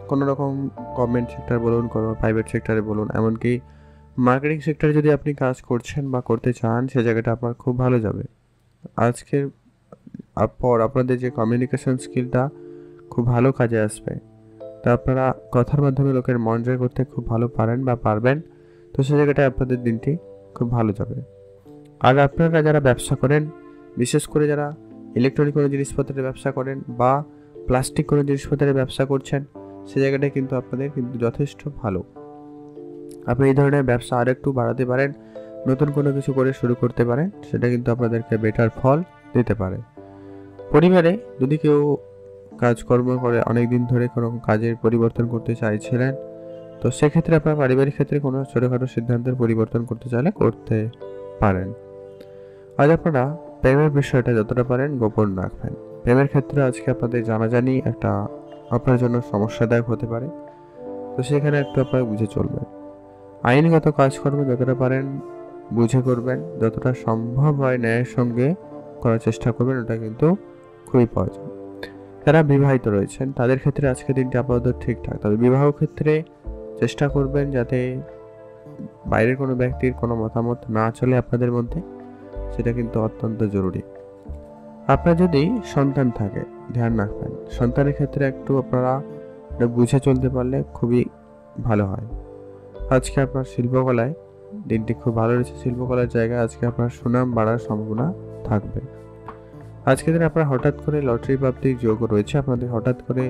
কোনো রকম গভর্নমেন্ট সেক্টর বলুন, কোনো প্রাইভেট সেক্টরে বলুন, এমনকি মার্কেটিং সেক্টরে যদি আপনি কাজ করছেন বা করতে চান, সে জায়গাটা আপনার খুব ভালো যাবে। আজকের পর আপনাদের যে কমিউনিকেশন স্কিলটা খুব ভালো কাজে আসবে, তো আপনারা কথার মাধ্যমে লোকের মন জয় করতে খুব ভালো পারেন বা পারবেন, তো সে জায়গাটায় আপনাদের দিনটি খুব ভালো যাবে। আর আপনারা যারা ব্যবসা করেন, বিশেষ করে যারা ইলেকট্রনিক কোনো জিনিসপত্রের ব্যবসা করেন বা প্লাস্টিক কোনো জিনিসপত্রের ব্যবসা করছেন, সে জায়গাটায় কিন্তু আপনাদের কিন্তু যথেষ্ট ভালো। আপনি এই ধরনের ব্যবসা আর একটু বাড়াতে পারেন, নতুন কোনো কিছু করে শুরু করতে পারেন, সেটা কিন্তু আপনাদেরকে বেটার ফল দিতে পারে। পরিবারে যদি কেউ কাজকর্ম করে অনেক দিন ধরে কোনো কাজের পরিবর্তন করতে চাইছিলেন, তো সেক্ষেত্রে আপনার পারিবারিক ক্ষেত্রে কোনো ছোটোখাটো সিদ্ধান্তের পরিবর্তন করতে চাইলে করতে পারেন। আজ আপনারা প্রেমের বিষয়টা যতটা পারেন গোপন রাখবেন। প্রেমের ক্ষেত্রে আজকে আপনাদের জানাজানি একটা আপনার জন্য সমস্যাদায়ক হতে পারে, তো সেখানে একটু আপনারা বুঝে চলবেন। আইনগত কাজকর্ম যতটা পারেন বুঝে করবেন, যতটা সম্ভব হয় ন্যায়ের সঙ্গে করার চেষ্টা করবেন, ওটা কিন্তু খুবই প্রয়োজন। যারা বিবাহিত রয়েছেন তাদের ক্ষেত্রে আজকের দিনটি আপাতত ঠিকঠাক, তবে বিবাহ ক্ষেত্রে চেষ্টা করবেন যাতে বাইরের কোনো ব্যক্তির কোনো মতামত না চলে আপনাদের মধ্যে, সেটা কিন্তু অত্যন্ত জরুরি। আপনার যদি সন্তান থাকে, ধ্যান রাখবেন, সন্তানের ক্ষেত্রে একটু আপনারা বুঝে চলতে পারলে খুবই ভালো হয়। আজকে আপনার শিল্পকলায় দিনটি খুব ভালো রয়েছে। শিল্পকলার জায়গায় আজকে আপনার সুনাম বাড়ার সম্ভাবনা থাকবে। আজকের দিনে আপনার হঠাৎ করে লটারি প্রাপ্তির যোগ রয়েছে। আপনাদের হঠাৎ করে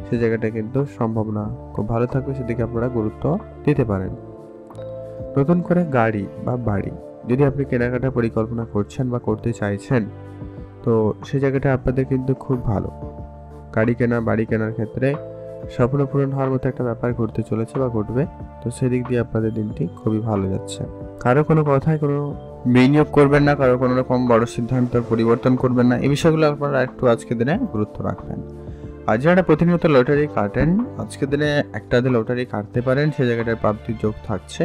সে জায়গাটা কিন্তু সম্ভাবনা খুব ভালো থাকবে, সেদিকে আপনারা গুরুত্ব দিতে পারেন। নতুন করে গাড়ি বা বাড়ি যদি আপনি কেনাকাটার পরিকল্পনা করছেন বা করতে চাইছেন, তো সে জায়গাটা আপনাদের কিন্তু খুব ভালো। গাড়ি কেনা, বাড়ি কেনার ক্ষেত্রে স্বপ্ন পূরণ হওয়ার মতো একটা ব্যাপার ঘটতে চলেছে বা ঘটবে। তো সেদিক দিয়ে আপনাদের দিনটি খুবই ভালো যাচ্ছে। কারো কোনো কথায় কোনো বিনিয়োগ করবেন না, কারো কোনো রকম বড় সিদ্ধান্ত পরিবর্তন করবেন না, এই বিষয়গুলো আপনারা একটু আজকের দিনে গুরুত্ব রাখবেন। আর যারা প্রতিনিয়ত লটারি কাটেন, আজকের দিনে একটা লটারি কাটতে পারেন, সে জায়গাটায় প্রাপ্তির যোগ থাকছে।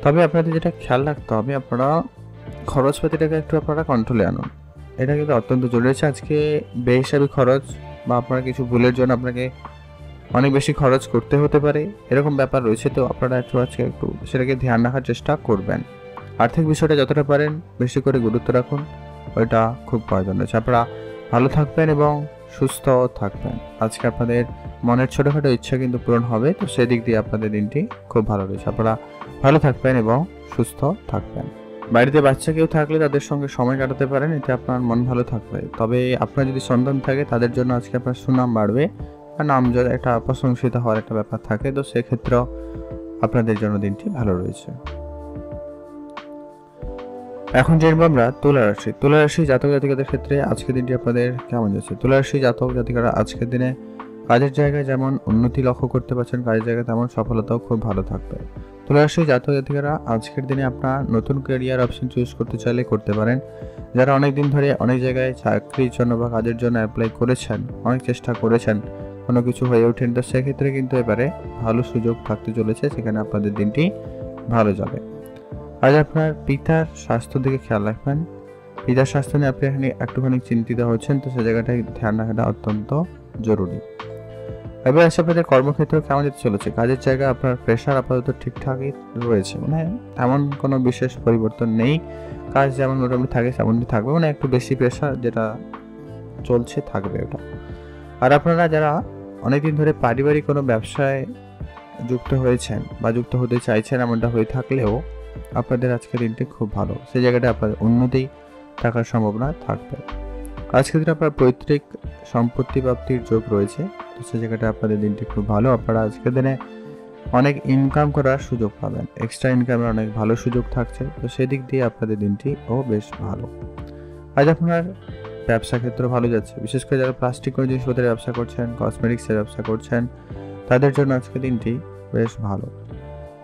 তবে আপনাদের যেটা খেয়াল রাখতে হবে, আপনারা খরচপাতিটাকে একটু আপনারা কন্ট্রোলে আনুন। এটা কিন্তু অত্যন্ত জরুরি আছে। আজকে বেহিসাবি খরচ বা আপনারা কিছু ভুলের জন্য আপনাকে অনেক বেশি খরচ করতে হতে পারে, এরকম ব্যাপার রয়েছে। তো আপনারা আজকে একটু সেটাকে ধ্যান রাখার চেষ্টা করবেন। আর্থিক বিষয়টা যতটা পারেন বেশি করে গুরুত্ব রাখুন, ওইটা খুব প্রয়োজন রয়েছে। আপনারা ভালো থাকবেন এবং সুস্থ থাকবেন। আজকে আপনাদের মনের ছোটোখাটো ইচ্ছা কিন্তু পূরণ হবে। তো সেদিক দিয়ে আপনাদের দিনটি খুব ভালো রয়েছে। আপনারা ভালো থাকবেন এবং সুস্থ থাকবেন। বাড়িতে বাচ্চা কেউ থাকলে তাদের সঙ্গে সময় কাটাতে পারেন, এতে আপনার মন ভালো থাকবে। তবে আপনার যদি সন্তান থাকে, তাদের জন্য আজকে আপনার সুনাম বাড়বে, আর নাম যদি একটা প্রশংসিত হওয়ার একটা ব্যাপার থাকে, তো সেক্ষেত্রেও আপনাদের জন্য দিনটি ভালো রয়েছে। এখন জানবো আমরা তুলা রাশি। তুলা রাশি জাতক জাতিকাদের ক্ষেত্রে আজকের দিনটি আপনাদের কেমন যাচ্ছে। তুলা রাশি জাতক জাতিকারা আজকের দিনে কাজের জায়গায় যেমন উন্নতি লক্ষ্য করতে পারছেন, কাজের জায়গায় তেমন সফলতাও খুব ভালো থাকবে। তুলা রাশি জাতক জাতিকারা আজকের দিনে আপনার নতুন ক্যারিয়ার অপশন চুজ করতে চাইলে করতে পারেন। যারা অনেক দিন ধরে অনেক জায়গায় চাকরির জন্য বা কাজের জন্য অ্যাপ্লাই করেছেন, অনেক চেষ্টা করেছেন, কোনো কিছু হয়ে ওঠেন, তো সেক্ষেত্রে কিন্তু এবারে ভালো সুযোগ থাকতে চলেছে, সেখানে আপনাদের দিনটি ভালো যাবে। আজ আপনার পিতার স্বাস্থ্যের দিকে খেয়াল রাখবেন। পিতার স্বাস্থ্য নিয়ে আপনি এখানে একটুখানি চিন্তিত হচ্ছেন, তো সে জায়গাটায় ধ্যান রাখাটা অত্যন্ত জরুরি। এবার আসে আপনাদের কর্মক্ষেত্র কেমন যেতে চলেছে। কাজের জায়গায় আপনার প্রেশার আপাতত ঠিকঠাকই রয়েছে, মানে এমন কোনো বিশেষ পরিবর্তন নেই। কাজ যেমন মোটামুটি থাকে তেমনই থাকবে, মানে একটু বেশি প্রেশার যেটা চলছে থাকবে ওটা। আর আপনারা যারা অনেকদিন ধরে পারিবারিক কোনো ব্যবসায় যুক্ত হয়েছেন বা যুক্ত হতে চাইছেন, এমনটা হয়ে থাকলেও আপনাদের আজকের দিনটি খুব ভালো, সেই জায়গাটা আপনাদের উন্নতি থাকার সম্ভাবনা থাকবে। আজকের দিনে আপনার পৈতৃক সম্পত্তি প্রাপ্তির যোগ রয়েছে, তো সেই জায়গাটা আপনাদের দিনটি খুব ভালো। আপনারা আজকের দিনে অনেক ইনকাম করার সুযোগ পাবেন, এক্সট্রা ইনকামের অনেক ভালো সুযোগ থাকছে, তো সেদিক দিয়ে আপনাদের দিনটিও বেশ ভালো। আজ আপনার ব্যবসা ক্ষেত্র ভালো যাচ্ছে, বিশেষ করে যারা প্লাস্টিক কোনো জিনিসপত্রের ব্যবসা করছেন, কসমেটিক্সের ব্যবসা করছেন, তাদের জন্য আজকের দিনটি বেশ ভালো।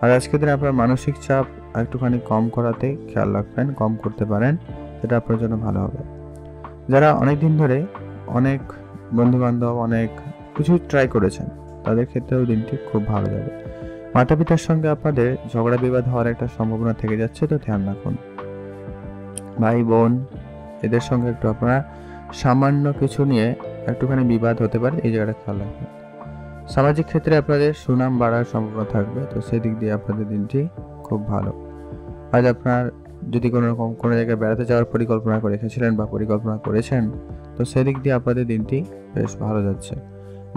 আর আজকের দিনে আপনার মানসিক চাপ একটুখানি কম করাতে খেয়াল রাখবেন, কম করতে পারেন, সেটা আপনার জন্য ভালো হবে। যারা অনেক দিন ধরে অনেক বন্ধুবান্ধব অনেক কিছু ট্রাই করেছেন, তাদের ক্ষেত্রেও দিনটি খুব ভালো যাবে। মাতা পিতার সঙ্গে আপনাদের ঝগড়া বিবাদ হওয়ার একটা সম্ভাবনা থেকে যাচ্ছে, তো ধ্যান রাখুন। ভাই বোন এদের সঙ্গে একটু আপনারা সামান্য কিছু নিয়ে একটুখানি বিবাদ হতে পারে, এই জায়গাটা খেয়াল রাখবেন। সামাজিক ক্ষেত্রে আপনাদের সুনাম বাড়ার সম্ভাবনা থাকবে, তো সেদিক দিয়ে আপনাদের দিনটি খুব ভালো। আজ আপনার যদি কোনো রকম কোনো জায়গায় বেড়াতে যাওয়ার পরিকল্পনা করে রেখেছিলেন বা পরিকল্পনা করেছেন, তো সেদিক দিয়ে আপনাদের দিনটি বেশ ভালো যাচ্ছে।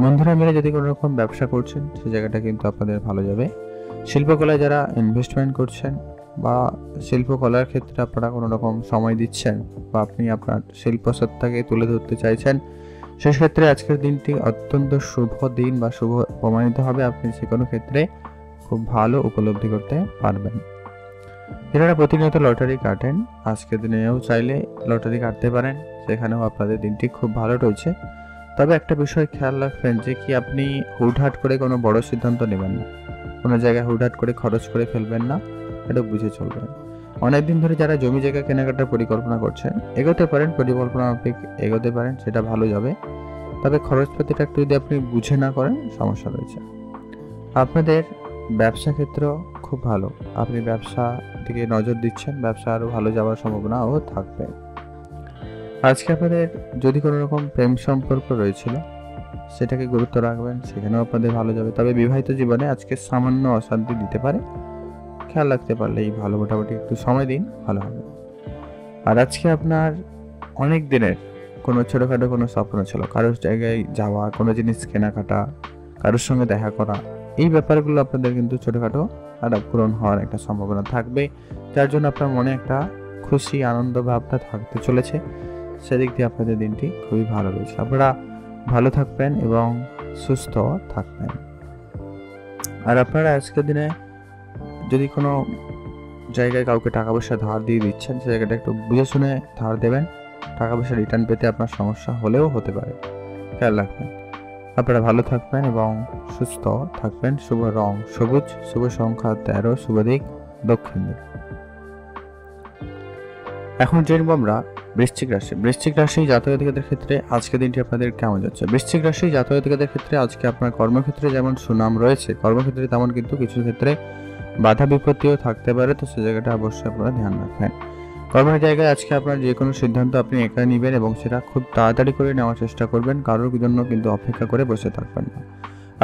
বন্ধুরা মিলে যদি কোনো রকম ব্যবসা করছেন, সেই জায়গাটা কিন্তু আপনাদের ভালো যাবে। শিল্পকলায় যারা ইনভেস্টমেন্ট করছেন বা শিল্পকলার ক্ষেত্রে আপনারা কোনো রকম সময় দিচ্ছেন বা আপনি আপনার শিল্পসত্তাকে তুলে ধরতে চাইছেন, সেক্ষেত্রে আজকের দিনটি অত্যন্ত শুভ দিন বা শুভ প্রমাণিত হবে। আপনি যে কোনো ক্ষেত্রে খুব ভালো উপলব্ধি করতে পারবেন। যারা প্রতিনিয়ত লটারি কাটেন, আজকের দিনেও চাইলে লটারি কাটতে পারেন, সেখানেও আপনাদের দিনটি খুব ভালো রয়েছে। তবে একটা বিষয় খেয়াল রাখবেন যে কি আপনি হুটহাট করে কোনো বড় সিদ্ধান্ত নেবেন না, কোনো জায়গায় হুটহাট করে খরচ করে ফেলবেন না, এটা বুঝে চলবেন। অনেকদিন ধরে যারা জমি জায়গা কেনাকাটার পরিকল্পনা করছেন, এগোতে পারেন, পরিকল্পনা মাফিক এগোতে পারেন, সেটা ভালো যাবে। তবে খরচপাতিটা একটু যদি আপনি বুঝে না করেন, সমস্যা রয়েছে। আপনাদের ব্যবসা ক্ষেত্র খুব ভালো, আপনি ব্যবসা দিকে নজর দিচ্ছেন, ব্যবসা আরও ভালো যাওয়ার সম্ভাবনাও থাকবে। আজকে আপনাদের যদি কোনো রকম প্রেম সম্পর্ক রয়েছিল, সেটাকে গুরুত্ব রাখবেন, সেখানেও আপনাদের ভালো যাবে। তবে বিবাহিত জীবনে আজকে সামান্য অশান্তি দিতে পারে, খেয়াল রাখতে পারলেই ভালো। মোটামুটি একটু সময় দিন, ভালো হবে। আর আজকে আপনার অনেক দিনের কোনো ছোটোখাটো কোনো স্বপ্ন ছিল, কারোর জায়গায় যাওয়া, কোনো জিনিস কেনাকাটা, কারোর সঙ্গে দেখা করা, এই ব্যাপারগুলো আপনাদের কিন্তু ছোটোখাটো পূরণ হওয়ার একটা সম্ভাবনা থাকবে, যার জন্য আপনার মনে একটা খুশি আনন্দ ভাবটা থাকতে চলেছে। সেদিক দিয়ে আপনাদের দিনটি খুবই ভালো রয়েছে। আপনারা ভালো থাকবেন এবং সুস্থ থাকবেন। আর আপনারা আজকের দিনে যদি কোনো জায়গায় কাউকে টাকা পয়সা ধার দিয়ে দিচ্ছেন, সে জায়গাটা একটু বুঝে শুনে ধার দেবেন। টাকা পয়সা রিটার্ন পেতে আপনার সমস্যা হলেও হতে পারে, খেয়াল রাখবেন। আপনারা ভালো থাকবেন এবং সুস্থ থাকবেন। শুভ রং সবুজ, শুভ সংখ্যা 13, শুভ দিক দক্ষিণ দিক। এখন জেনব আমরা বৃশ্চিক রাশি। বৃশ্চিক রাশি জাতক-জাতিকাদের ক্ষেত্রে আজকের দিনটি আপনাদের কেমন যাচ্ছে? বৃশ্চিক রাশি জাতক-জাতিকাদের ক্ষেত্রে আজকে আপনার কর্মক্ষেত্রে যেমন সুনাম রয়েছে, কর্মক্ষেত্রে তেমন কিন্তু কিছু ক্ষেত্রে বাধা বিপত্তিও থাকতে পারে, তো সে জায়গাটা অবশ্যই আপনারা ধ্যান রাখবেন। কর্মের জায়গায় আজকে আপনার যে কোনো সিদ্ধান্ত আপনি একা নেবেন এবং সেটা খুব তাড়াতাড়ি করে নেওয়ার চেষ্টা করবেন, কারোর জন্য কিন্তু অপেক্ষা করে বসে থাকবেন না।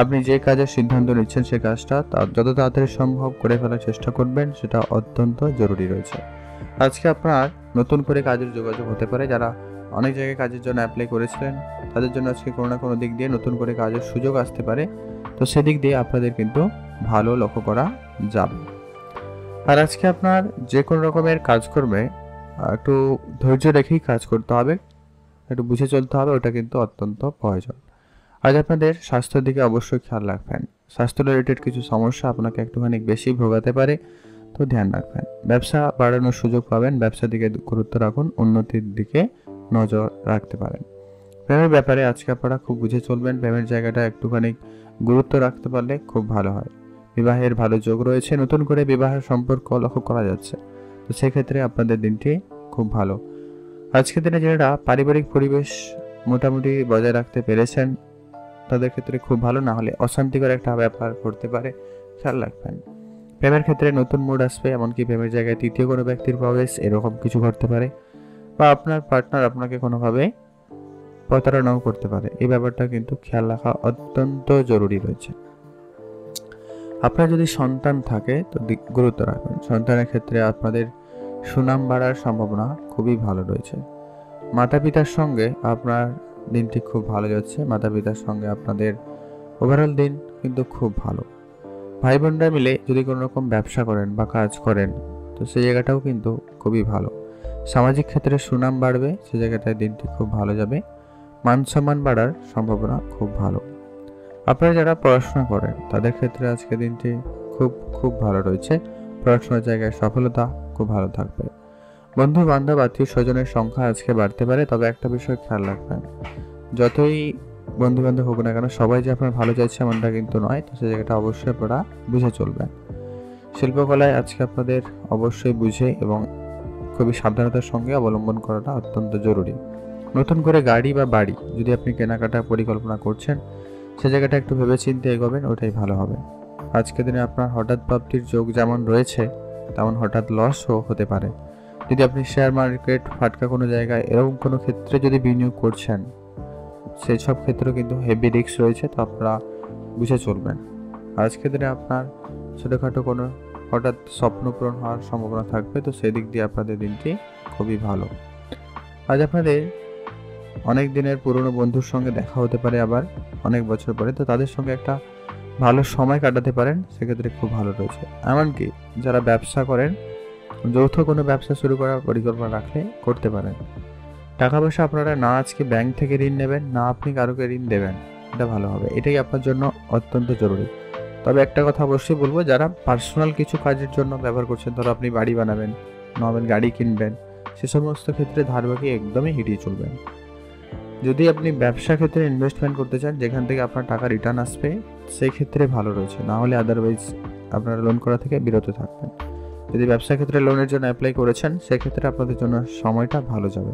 আপনি যে কাজের সিদ্ধান্ত নিচ্ছেন সেই কাজটা যত তাড়াতাড়ি সম্ভব করে ফেলার চেষ্টা করবেন, সেটা অত্যন্ত জরুরি রয়েছে। আজকে আপনার নতুন করে কাজের যোগাযোগ হতে পারে। যারা অনেক জায়গায় কাজের জন্য অ্যাপ্লাই করেছিলেন তাদের জন্য আজকে কোনো না কোনো দিক দিয়ে নতুন করে কাজের সুযোগ আসতে পারে, তো সেদিক দিয়ে আপনাদের কিন্তু ভালো লক্ষ্য করা যাবে। আর আজকে আপনার যে কোনো রকমের কাজকর্মে একটু ধৈর্য রেখেই কাজ করতে হবে, একটু বুঝে চলতে হবে, ওটা কিন্তু অত্যন্ত প্রয়োজন। আজ আপনাদের স্বাস্থ্যের দিকে অবশ্যই খেয়াল রাখবেন। স্বাস্থ্য রিলেটেড কিছু সমস্যা আপনাকে একটুখানি বেশি ভোগাতে পারে, তো ধ্যান রাখবেন। ব্যবসা বাড়ানোর সুযোগ পাবেন, ব্যবসার দিকে গুরুত্ব রাখুন, উন্নতির দিকে নজর রাখতে পারেন। প্রেমের ব্যাপারে আজকে আপনারা খুব বুঝে চলবেন, প্রেমের জায়গাটা একটুখানি গুরুত্ব রাখতে পারলে খুব ভালো হয়। বিবাহের ভালো যোগ রয়েছে, নতুন করে বিবাহের সম্পর্ক লক্ষ্য করা যাচ্ছে, তো সেক্ষেত্রে আপনাদের দিনটি খুব ভালো। আজকের দিনে যারা পারিবারিক পরিবেশ মোটামুটি বজায় রাখতে পেরেছেন তাদের ক্ষেত্রে খুব ভালো, না হলে অশান্তিকর একটা ব্যাপার ঘটতে পারে, খেয়াল রাখবেন। প্রেমের ক্ষেত্রে নতুন মুড আসবে, এমনকি প্রেমের জায়গায় তৃতীয় কোনো ব্যক্তির প্রবেশ, এরকম কিছু ঘটতে পারে, বা আপনার পার্টনার আপনাকে কোনোভাবে প্রতারণাও করতে পারে। এই ব্যাপারটা কিন্তু খেয়াল রাখা অত্যন্ত জরুরি রয়েছে। আপনার যদি সন্তান থাকে তো গুরুত্ব রাখবেন। সন্তানের ক্ষেত্রে আপনাদের সুনাম বাড়ার সম্ভাবনা খুবই ভালো রয়েছে। মাতা পিতার সঙ্গে আপনার দিনটি খুব ভালো যাচ্ছে, মাতা পিতার সঙ্গে আপনাদের ওভারঅল দিন কিন্তু খুব ভালো। ভাই বোনরা মিলে যদি কোনো রকম ব্যবসা করেন বা কাজ করেন, তো সেই জায়গাটাও কিন্তু খুবই ভালো। সামাজিক ক্ষেত্রে সুনাম বাড়বে, সেই জায়গাটায় দিনটি খুব ভালো যাবে। মান সম্মান বাড়ার সম্ভাবনা খুব ভালো। আপনারা যারা পড়াশোনা করেন তাদের ক্ষেত্রে আজকে দিনটি খুব খুব ভালো রয়েছে। পড়াশোনার জায়গায় সফলতা খুব ভালো থাকবে। বন্ধু বান্ধব আত্মীয় স্বজনের সংখ্যা আজকে বাড়তে পারে, তবে একটা বিষয় খেয়াল রাখবেন, যতই বন্ধু বান্ধব হোক না কেন সবাই যে আপনার ভালো চাইছে এমনটা কিন্তু নয়, তো সেই জায়গাটা অবশ্যই আপনারা বুঝে চলবেন। শিল্পকলায় আজকে আপনাদের অবশ্যই বুঝে এবং খুবই সাবধানতার সঙ্গে অবলম্বন করাটা অত্যন্ত জরুরি। নতুন করে গাড়ি বা বাড়ি যদি আপনি কেনাকাটা পরিকল্পনা করছেন, সে জায়গাটা একটু ভেবেচিন্তে এগোবেন, ওটাই ভালো হবে। আজকের দিনে আপনার হঠাৎ প্রাপ্তির যোগ যেমন রয়েছে, তেমন হঠাৎ লসও হতে পারে। যদি আপনি শেয়ার মার্কেট ফাটকা কোনো জায়গায় এরকম কোনো ক্ষেত্রে যদি বিনিয়োগ করছেন, সেই সব ক্ষেত্রেও কিন্তু হেভি রিস্ক রয়েছে, তো আপনারা বুঝে চলবেন। আজকের দিনে আপনার ছোটোখাটো কোনো হঠাৎ স্বপ্ন পূরণ হওয়ার সম্ভাবনা থাকবে, তো সেদিক দিয়ে আপনাদের দিনটি খুবই ভালো। আজ আপনাদের অনেক দিনের পুরনো বন্ধুর সঙ্গে দেখা হতে পারে, আবার অনেক বছর পরে, তো তাদের সঙ্গে একটা ভালো সময় কাটাতে পারেন, সেক্ষেত্রে খুব ভালো রয়েছে। এমনকি যারা ব্যবসা করেন, যৌথ কোনো ব্যবসা শুরু করার পরিকল্পনা রাখলে করতে পারেন। টাকা পয়সা আপনারা না আজকে ব্যাংক থেকে ঋণ নেবেন, না আপনি কারোকে ঋণ দেবেন, এটা ভালো হবে, এটাই আপনার জন্য অত্যন্ত জরুরি। তবে একটা কথা অবশ্যই বলবো, যারা পার্সোনাল কিছু কাজের জন্য ব্যবহার করছেন, ধরো আপনি বাড়ি বানাবেন, নর্মাল গাড়ি কিনবেন, সে সমস্ত ক্ষেত্রে ধারবাকি একদমই এড়িয়ে চলবেন। যদি আপনি ব্যবসা ক্ষেত্রে ইনভেস্টমেন্ট করতে চান যেখান থেকে আপনার টাকা রিটার্ন আসবে, সেই ক্ষেত্রে ভালো রয়েছে, না হলে আদারওয়াইজ আপনারা লোন করা থেকে বিরত থাকবেন। যদি ব্যবসা ক্ষেত্রে লোনের জন্য অ্যাপ্লাই করেছেন, সেক্ষেত্রে আপনাদের জন্য সময়টা ভালো যাবে।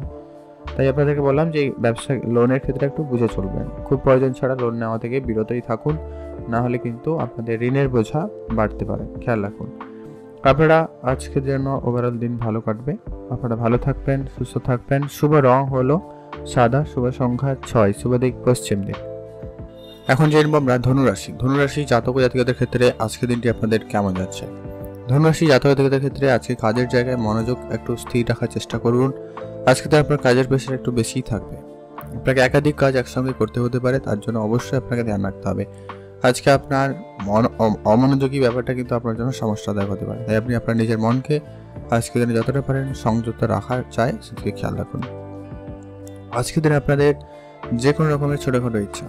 তাই আপনাদেরকে বললাম যে ব্যবসা লোনের ক্ষেত্রে একটু বুঝে চলবেন, খুব প্রয়োজন ছাড়া লোন নেওয়া থেকে বিরতই থাকুন, না হলে কিন্তু আপনাদের ঋণের বোঝা বাড়তে পারে, খেয়াল রাখুন। আপনারা আজকের জন্য ওভারঅল দিন ভালো কাটবে। আপনারা ভালো থাকবেন, সুস্থ থাকবেন। শুভ রং হলো সাদা, শুভ সংখ্যা 6, শুভ দিক পশ্চিম দিক। এখন জানবো আমরা ধনুরাশি। ধনুরাশি জাতক জাতিকাদের ক্ষেত্রে আজকের দিনটি আপনাদের কেমন যাচ্ছে? ধনুরাশি জাতক জাতিকাদের ক্ষেত্রে আজকে কাজের জায়গায় মনোযোগ একটু স্থির রাখার চেষ্টা করুন। আজকে তো আপনার কাজের প্রেশার একটু বেশিই থাকবে, আপনাকে একাধিক কাজ একসঙ্গে করতে হতে পারে, তার জন্য অবশ্যই আপনাকে ধ্যান রাখতে হবে। আজকে আপনার অমনোযোগী ব্যাপারটা কিন্তু আপনার জন্য সমস্যাদায়ক হতে পারে, তাই আপনি আপনার নিজের মনকে আজকের দিনে যতটা পারেন সংযত রাখার চাই সেদিকে খেয়াল রাখুন। আজকের দিনে আপনাদের যে কোনো রকমের ছোটোখাটো ইচ্ছা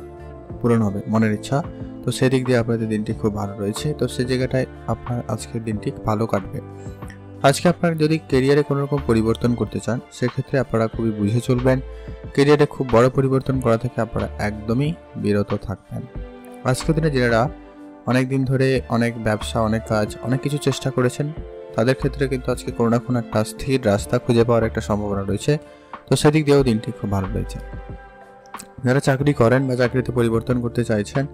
পূরণ হবে, মনের ইচ্ছা, তো সেদিক দিয়ে আপনাদের দিনটি খুব ভালো রয়েছে। তো সেই জায়গাটায় আপনার আজকের দিনটি ভালো কাটবে। আজকে আপনারা যদি কেরিয়ারে কোনো রকম পরিবর্তন করতে চান, সেক্ষেত্রে আপনারা খুবই বুঝে চলবেন। কেরিয়ারে খুব বড় পরিবর্তন করা থেকে আপনারা একদমই বিরত থাকবেন। আজকের দিনে যারা অনেক দিন ধরে অনেক ব্যবসা, অনেক কাজ, অনেক কিছু চেষ্টা করেছেন, তাদের ক্ষেত্রে কিন্তু আজকে কোনো না কোনো একটা স্থির রাস্তা খুঁজে পাওয়ার একটা সম্ভাবনা রয়েছে। তো সেদিক দিয়েও দিনটি খুব ভালো রয়েছে। যারা চাকরি করেন বা চাকরিতে পরিবর্তন করতে চাইছেন,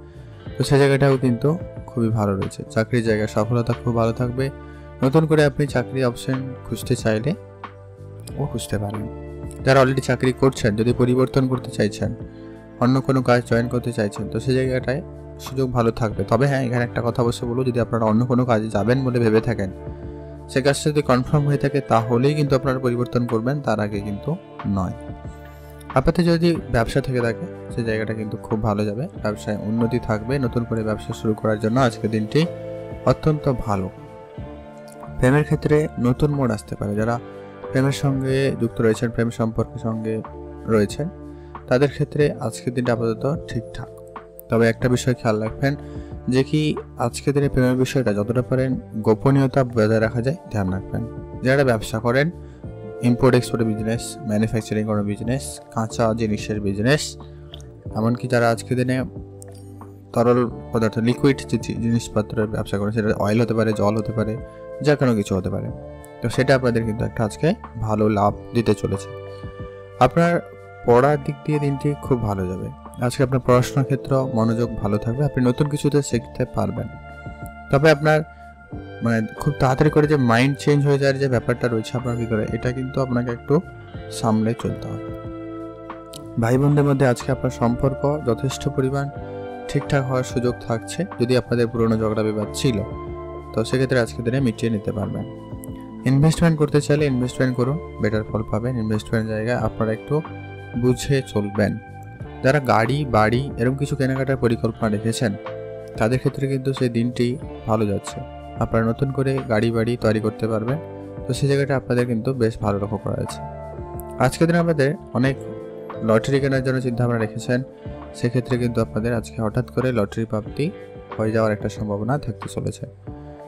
তো সেই জায়গাটাও কিন্তু খুবই ভালো রয়েছে। চাকরির জায়গায় সফলতা খুব ভালো থাকবে। নতুন করে আপনি চাকরি অপশন খুঁজতে চাইলে খুঁজতে পারেন। যারা অলরেডি চাকরি করছেন, যদি পরিবর্তন করতে চাইছেন, অন্য কোনো কাজ জয়েন করতে চাইছেন, তো সেই জায়গাটায় সুযোগ ভালো থাকবে। তবে হ্যাঁ, এখানে একটা কথা অবশ্যই বলবো, যদি আপনারা অন্য কোনো কাজে যাবেন বলে ভেবে থাকেন, সে কাজটা যদি কনফার্ম হয়ে থাকে তাহলেই কিন্তু আপনারা পরিবর্তন করবেন, তার আগে কিন্তু নয়। আপনাদের যদি ব্যবসা থেকে থাকে, সেই জায়গাটা কিন্তু খুব ভালো যাবে, ব্যবসায় উন্নতি থাকবে। নতুন করে ব্যবসা শুরু করার জন্য আজকের দিনটি অত্যন্ত ভালো। প্রেমের ক্ষেত্রে নতুন মোড় আসতে পারে। যারা প্রেমের সঙ্গে যুক্ত রয়েছেন, প্রেম সম্পর্কের সঙ্গে রয়েছেন, তাদের ক্ষেত্রে আজকের দিনটা আপাতত ঠিকঠাক। তবে একটা বিষয় খেয়াল রাখবেন যে কি আজকের দিনে প্রেমের বিষয়টা যতটা পারেন গোপনীয়তা বজায় রাখা যায় ধ্যান রাখবেন। যারা ব্যবসা করেন, ইম্পোর্ট এক্সপোর্টের বিজনেস, ম্যানুফ্যাকচারিং কোনো বিজনেস, কাঁচা জিনিসের বিজনেস, এমনকি যারা আজকের দিনে তরল পদার্থ, লিকুইড যে জিনিসপত্রের ব্যবসা করেন, সেটা অয়েল হতে পারে, জল হতে পারে, যা কোনো কিছু হতে পারে, তো সেটা আপনাদের কিন্তু একটা আজকে ভালো লাভ দিতে চলেছে। আপনার পড়ার দিক দিয়ে দিনটি খুব ভালো যাবে। আজকে আপনার পড়াশোনার ক্ষেত্রে মনোযোগ ভালো থাকবে, আপনি নতুন কিছুতে শিখতে পারবেন। তবে আপনার খুব তাড়াতাড়ি করে যে মাইন্ড চেঞ্জ হয়ে যাওয়ার যে ব্যাপারটা রয়েছে আপনার ভিতরে, এটা কিন্তু আপনাকে একটু সামলে চলতে হবে। ভাই বোনদের মধ্যে আজকে আপনার সম্পর্ক যথেষ্ট পরিমাণ ঠিকঠাক হওয়ার সুযোগ থাকছে। যদি আপনাদের পুরনো ঝগড়া বিবাদ ছিল, তো সেক্ষেত্রে আজকের দিনে মিটিয়ে নিতে পারবেন। ইনভেস্টমেন্ট করতে চাইলে ইনভেস্টমেন্ট করুন, বেটার ফল পাবেন। ইনভেস্টমেন্ট জায়গায় আপনারা একটু বুঝে চলবেন। যারা গাড়ি, বাড়ি এরকম কিছু কেনাকাটার পরিকল্পনা রেখেছেন, তাদের ক্ষেত্রে কিন্তু সেই দিনটি ভালো যাচ্ছে। আপনারা নতুন করে গাড়ি, বাড়ি তৈরি করতে পারবেন, তো সেই জায়গাটা আপনাদের কিন্তু বেশ ভালো লক্ষ্য করা যাচ্ছে। আজকের দিনে আপনাদের অনেক লটারি কেনার জন্য চিন্তাভাবনা রেখেছেন, সেক্ষেত্রে কিন্তু আপনাদের আজকে হঠাৎ করে লটারি প্রাপ্তি হয়ে যাওয়ার একটা সম্ভাবনা থাকতে চলেছে।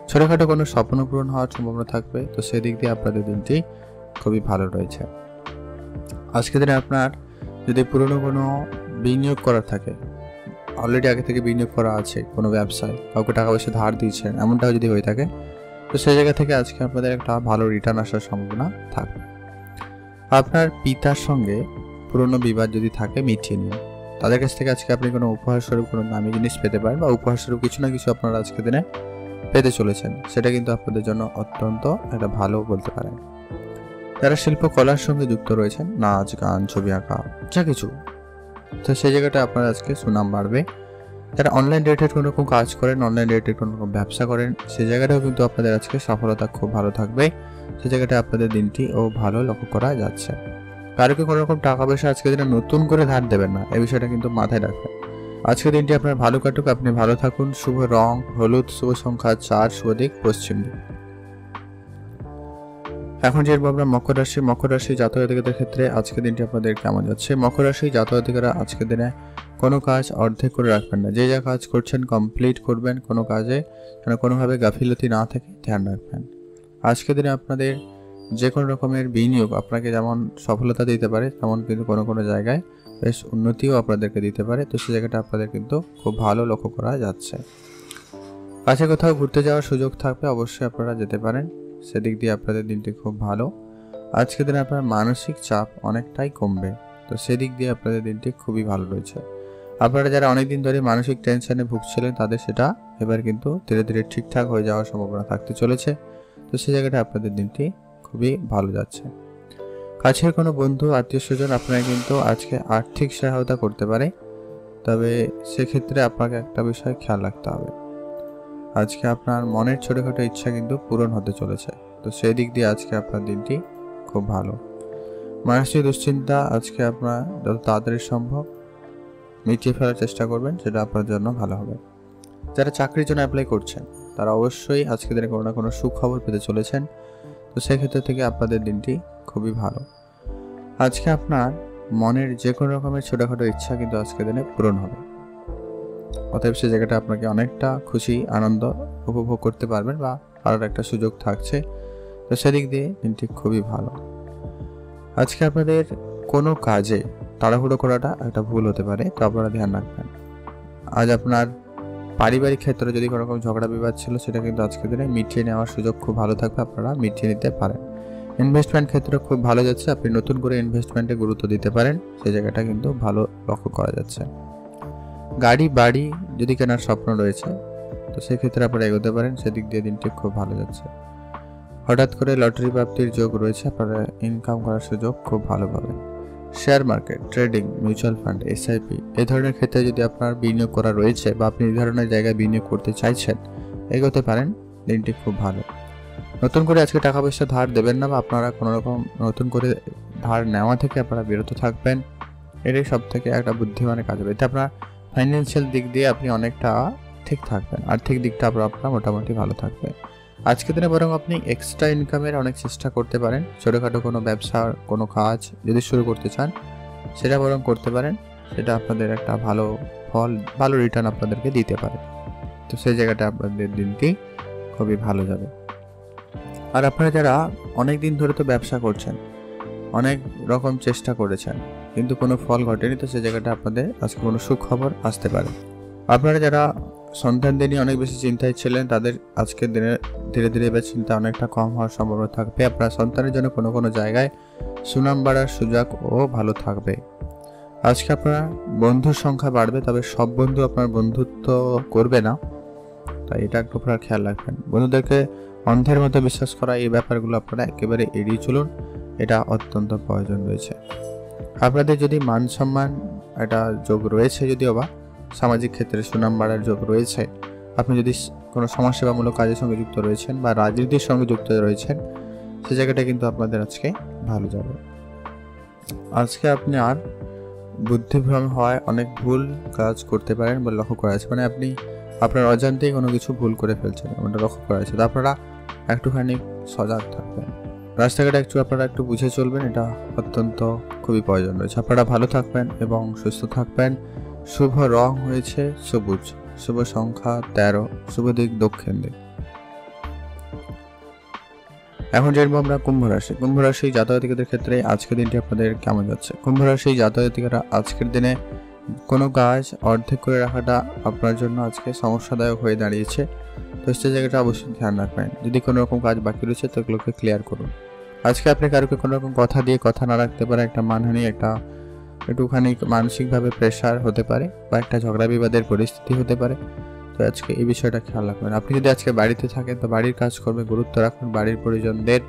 ছোটোখাটো কোনো স্বপ্ন পূরণ হওয়ার সম্ভাবনা থাকবে, তো সেদিক দিয়ে আপনাদের দিনটি খুবই ভালো রয়েছে। আজকের দিনে আপনার যদি পুরনো কোনো বিনিয়োগ করার থাকে, অলরেডি আগে থেকে বিনিয়োগ করা আছে কোনো ব্যবসায়, কাউকে টাকা পয়সা ধার দিয়েছেন, এমনটাও যদি হয়ে থাকে, তো সেই জায়গা থেকে আজকে আপনাদের একটা ভালো রিটার্ন আসার সম্ভাবনা থাকবে। আপনার পিতার সঙ্গে পুরনো বিবাদ যদি থাকে, মিটিয়ে নিন। তাদের কাছ থেকে আজকে আপনি কোনো উপহারস্বরূপ কোনো দামি জিনিস পেতে পারেন, বা উপহারস্বরূপ কিছু না কিছু আপনারা আজকের দিনে পেতে চলেছেন, সেটা কিন্তু আপনাদের জন্য অত্যন্ত একটা ভালো বলতে পারেন। যারা শিল্পকলার সঙ্গে যুক্ত রয়েছেন, নাচ, গান, ছবি আঁকা, যা কিছু, তো সেই জায়গাটা আপনার আজকে সুনাম বাড়বে। যারা অনলাইন রিলেটেড কোনো রকম কাজ করেন, অনলাইন রিলেটেড কোনো রকম ব্যবসা করেন, সেই জায়গাটাও কিন্তু আপনাদের আজকে সফলতা খুব ভালো থাকবে। সেই জায়গাটা আপনাদের দিনটি ভালো লক্ষ্য করা যাচ্ছে। কারোকে কোনো রকম টাকা পয়সা আজকে দিনে নতুন করে ধার দেবেন না, এই বিষয়টা কিন্তু মাথায় রাখবেন। আজকের দিনটি আপনার ভালো কাটুক, আপনি ভালো থাকুন। শুভ রং হলুদ, শুভ সংখ্যা 4, শুভ দিক পশ্চিম দিক। এখন যে আমরা মকর রাশি জাতক-জাতিকাদের ক্ষেত্রে আজকের দিনটি আপনাদের কেমন যাচ্ছে? মকর রাশি জাতক-জাতিকারা আজকের দিনে কোনো কাজ অর্ধেক করে রাখবেন না, যে যা কাজ করছেন কমপ্লিট করবেন। কোনো কাজে যেন কোনোভাবে গাফিলতি না থাকে ধ্যান রাখবেন। আজকের দিনে আপনাদের যে কোনো রকমের বিনিয়োগ আপনাকে যেমন সফলতা দিতে পারে, তেমন কিন্তু কোনো কোনো জায়গায় বেশ উন্নতিও আপনাদেরকে দিতে পারে, তো সেই জায়গাটা আপনাদের কিন্তু খুব ভালো লক্ষ্য করা যাচ্ছে। কাছে কোথাও ঘুরতে যাওয়ার সুযোগ থাকবে, অবশ্যই আপনারা যেতে পারেন, সেদিক দিয়ে আপনাদের দিনটি খুব ভালো। আজকের দিনে আপনার মানসিক চাপ অনেকটাই কমবে, তো সেদিক দিয়ে আপনাদের দিনটি খুবই ভালো রয়েছে। আপনারা যারা অনেকদিন ধরে মানসিক টেনশনে ভুগছিলেন, তাদের সেটা এবার কিন্তু ধীরে ধীরে ঠিকঠাক হয়ে যাওয়ার সম্ভাবনা থাকতে চলেছে, তো সেই জায়গাটা আপনাদের দিনটি খুবই ভালো যাচ্ছে। কাছের কোনো বন্ধু, আত্মীয় স্বজন আপনারা কিন্তু আজকে আর্থিক সহায়তা করতে পারে, তবে সেক্ষেত্রে আপনাকে একটা বিষয় খেয়াল রাখতে হবে, আজকে আপনার মনের ছোটোখাটো ইচ্ছা কিন্তু পূরণ হতে চলেছে, তো সেই দিক দিয়ে আজকে আপনার দিনটি খুব ভালো। মানসিক দুশ্চিন্তা আজকে আপনার যত তাড়াতাড়ি সম্ভব মিটিয়ে ফেলার চেষ্টা করবেন, সেটা আপনার জন্য ভালো হবে। যারা চাকরির জন্য অ্যাপ্লাই করছেন তারা অবশ্যই আজকের দিনে কোনো না কোনো সুখবর পেতে চলেছেন। তো সেক্ষেত্রে থেকে আপনাদের দিনটি খুবই ভালো। আজকে আপনার মনের যে কোনো রকমের ছোটোখাটো ইচ্ছা কিন্তু আজকের দিনে পূরণ হবে। অতএব সে জায়গাটা আপনাকে অনেকটা খুশি আনন্দ উপভোগ করতে পারবেন বা পারার একটা সুযোগ থাকছে। তো সেদিক দিয়ে দিনটি খুবই ভালো। আজকে আপনাদের কোনো কাজে তাড়াহুড়ো করাটা একটা ভুল হতে পারে, তো আপনারা ধ্যান রাখবেন। আজ আপনার পারিবারিক ক্ষেত্রে যদি কোনো রকম ঝগড়া বিবাদ ছিল সেটা কিন্তু আজকের দিনে মিটিয়ে নেওয়ার সুযোগ খুব ভালো থাকবে, আপনারা মিটিয়ে নিতে পারেন। ইনভেস্টমেন্ট ক্ষেত্রে খুব ভালো যাচ্ছে, আপনি নতুন করে ইনভেস্টমেন্টে গুরুত্ব দিতে পারেন, সেই জায়গাটা কিন্তু ভালো লক্ষ্য করা যাচ্ছে। গাড়ি বাড়ি যদি কেনার স্বপ্ন রয়েছে তো সেক্ষেত্রে আপনারা এগোতে পারেন, সেদিক দিয়ে দিনটি খুব ভালো যাচ্ছে। হঠাৎ করে লটারি প্রাপ্তির যোগ রয়েছে, আপনারা ইনকাম করার সুযোগ খুব ভালো পাবেন। Share market, trading, mutual fund, SIP এই ধরনের ক্ষেত্রে যদি আপনার বিনিয়োগ করা রয়েছে বা আপনি এই ধরনের জায়গায় বিনিয়োগ করতে চাইছেন, এগোতে পারেন, দিনটি খুব ভালো। নতুন করে আজকে টাকা পয়সা ধার দেবেন না বা আপনারা কোনো রকম নতুন করে ধার নেওয়া থেকে আপনারা বিরত থাকবেন, এটাই সব থেকে একটা বুদ্ধিমানের কাজ হবে। এতে আপনার ফাইন্যান্সিয়াল দিক দিয়ে আপনি অনেকটা ঠিক থাকবেন, আর্থিক দিকটা আপনার মোটামুটি ভালো থাকবে। আজকের দিনে বরং আপনি এক্সট্রা ইনকামের অনেক চেষ্টা করতে পারেন। ছোটোখাটো কোনো ব্যবসা, কোনো কাজ যদি শুরু করতে চান সেটা বরং করতে পারেন, সেটা আপনাদের একটা ভালো ফল, ভালো রিটার্ন আপনাদেরকে দিতে পারে। তো সেই জায়গাটা আপনাদের দিনটি খুবই ভালো যাবে। আর আপনারা যারা অনেক দিন ধরে তো ব্যবসা করছেন, অনেক রকম চেষ্টা করেছেন কিন্তু কোনো ফল ঘটেনি, তো সেই জায়গাটা আপনাদের আজকে কোনো সুখবর আসতে পারে। আপনারা যারা সন্তানদের নিয়ে অনেক বেশি চিন্তায় ছিলেন তাদের আজকের দিনে ধীরে ধীরে এবার চিন্তা অনেকটা কম হওয়ার সম্ভাবনা থাকবে। আপনার সন্তানের জন্য কোনো কোনো জায়গায় সুনাম বাড়ার সুযোগ ও ভালো থাকবে। আজকে আপনার বন্ধুর সংখ্যা বাড়বে, তবে সব বন্ধু আপনার বন্ধুত্ব করবে না, তাই এটা একটু আপনার খেয়াল রাখবেন। বন্ধুদেরকে অন্ধের মতো বিশ্বাস করা, এই ব্যাপারগুলো আপনারা একেবারে এড়িয়ে চলুন, এটা অত্যন্ত প্রয়োজন রয়েছে। আপনাদের যদি মান সম্মান একটা যোগ রয়েছে, যদিও বা সামাজিক ক্ষেত্রে সুনাম বাড়ার যোগ রয়েছে, আপনি যদি কোনো সমাজসেবামূলক কাজের সঙ্গে যুক্ত রয়েছেন বা রাজনীতির সঙ্গে যুক্ত রয়েছেন, সে জায়গাটা কিন্তু আপনাদের আজকে ভালো যাবে। আজকে আপনি আর বুদ্ধিভ্রম হওয়ায় অনেক ভুল কাজ করতে পারেন বলে লক্ষ্য করা আছে, মানে আপনি আপনার অজান্তেই কোনো কিছু ভুল করে ফেলছেন এমনটা লক্ষ্য করা আছে। তো আপনারা একটুখানি সজাগ থাকবেন, রাস্তাঘাটে আপনারা একটু বুঝে চলবেন, এটা অত্যন্ত খুবই প্রয়োজন রয়েছে। আপনারা ভালো থাকবেন এবং সুস্থ থাকবেন। শুভ রং হয়েছে সবুজ, শুভ সংখ্যা 13, শুভ দিক দক্ষিণ দিক। এখন জানবো আমরা কুম্ভ রাশি। কুম্ভ রাশি জাতক-জাতিকাদের ক্ষেত্রে আজকের দিনটি আপনাদের কেমন যাচ্ছে? কুম্ভ রাশি জাতক-জাতিকারা আজকের দিনে কোনো কাজ অর্ধেক করে রাখাটা আপনার জন্য আজকে সমস্যাদায়ক হয়ে দাঁড়িয়েছে, তো সেই জায়গাটা অবশ্যই ধ্যান রাখবেন। যদি কোনো রকম কাজ বাকি রয়েছে তো এগুলোকে ক্লিয়ার করুন। আজকে আপনি কারোকে কোনো রকম কথা দিয়ে কথা না রাখতে পারে, একটা মানহানি, একটুখানি মানসিকভাবে প্রেশার হতে পারে বা একটা ঝগড়া বিবাদের পরিস্থিতি হতে পারে। তো আজকে এই বিষয়টা খেয়াল রাখবেন। আপনি যদি আজকে বাড়িতে থাকেন তো বাড়ির কাজকর্মে গুরুত্ব রাখুন, বাড়ির পরিজনদের,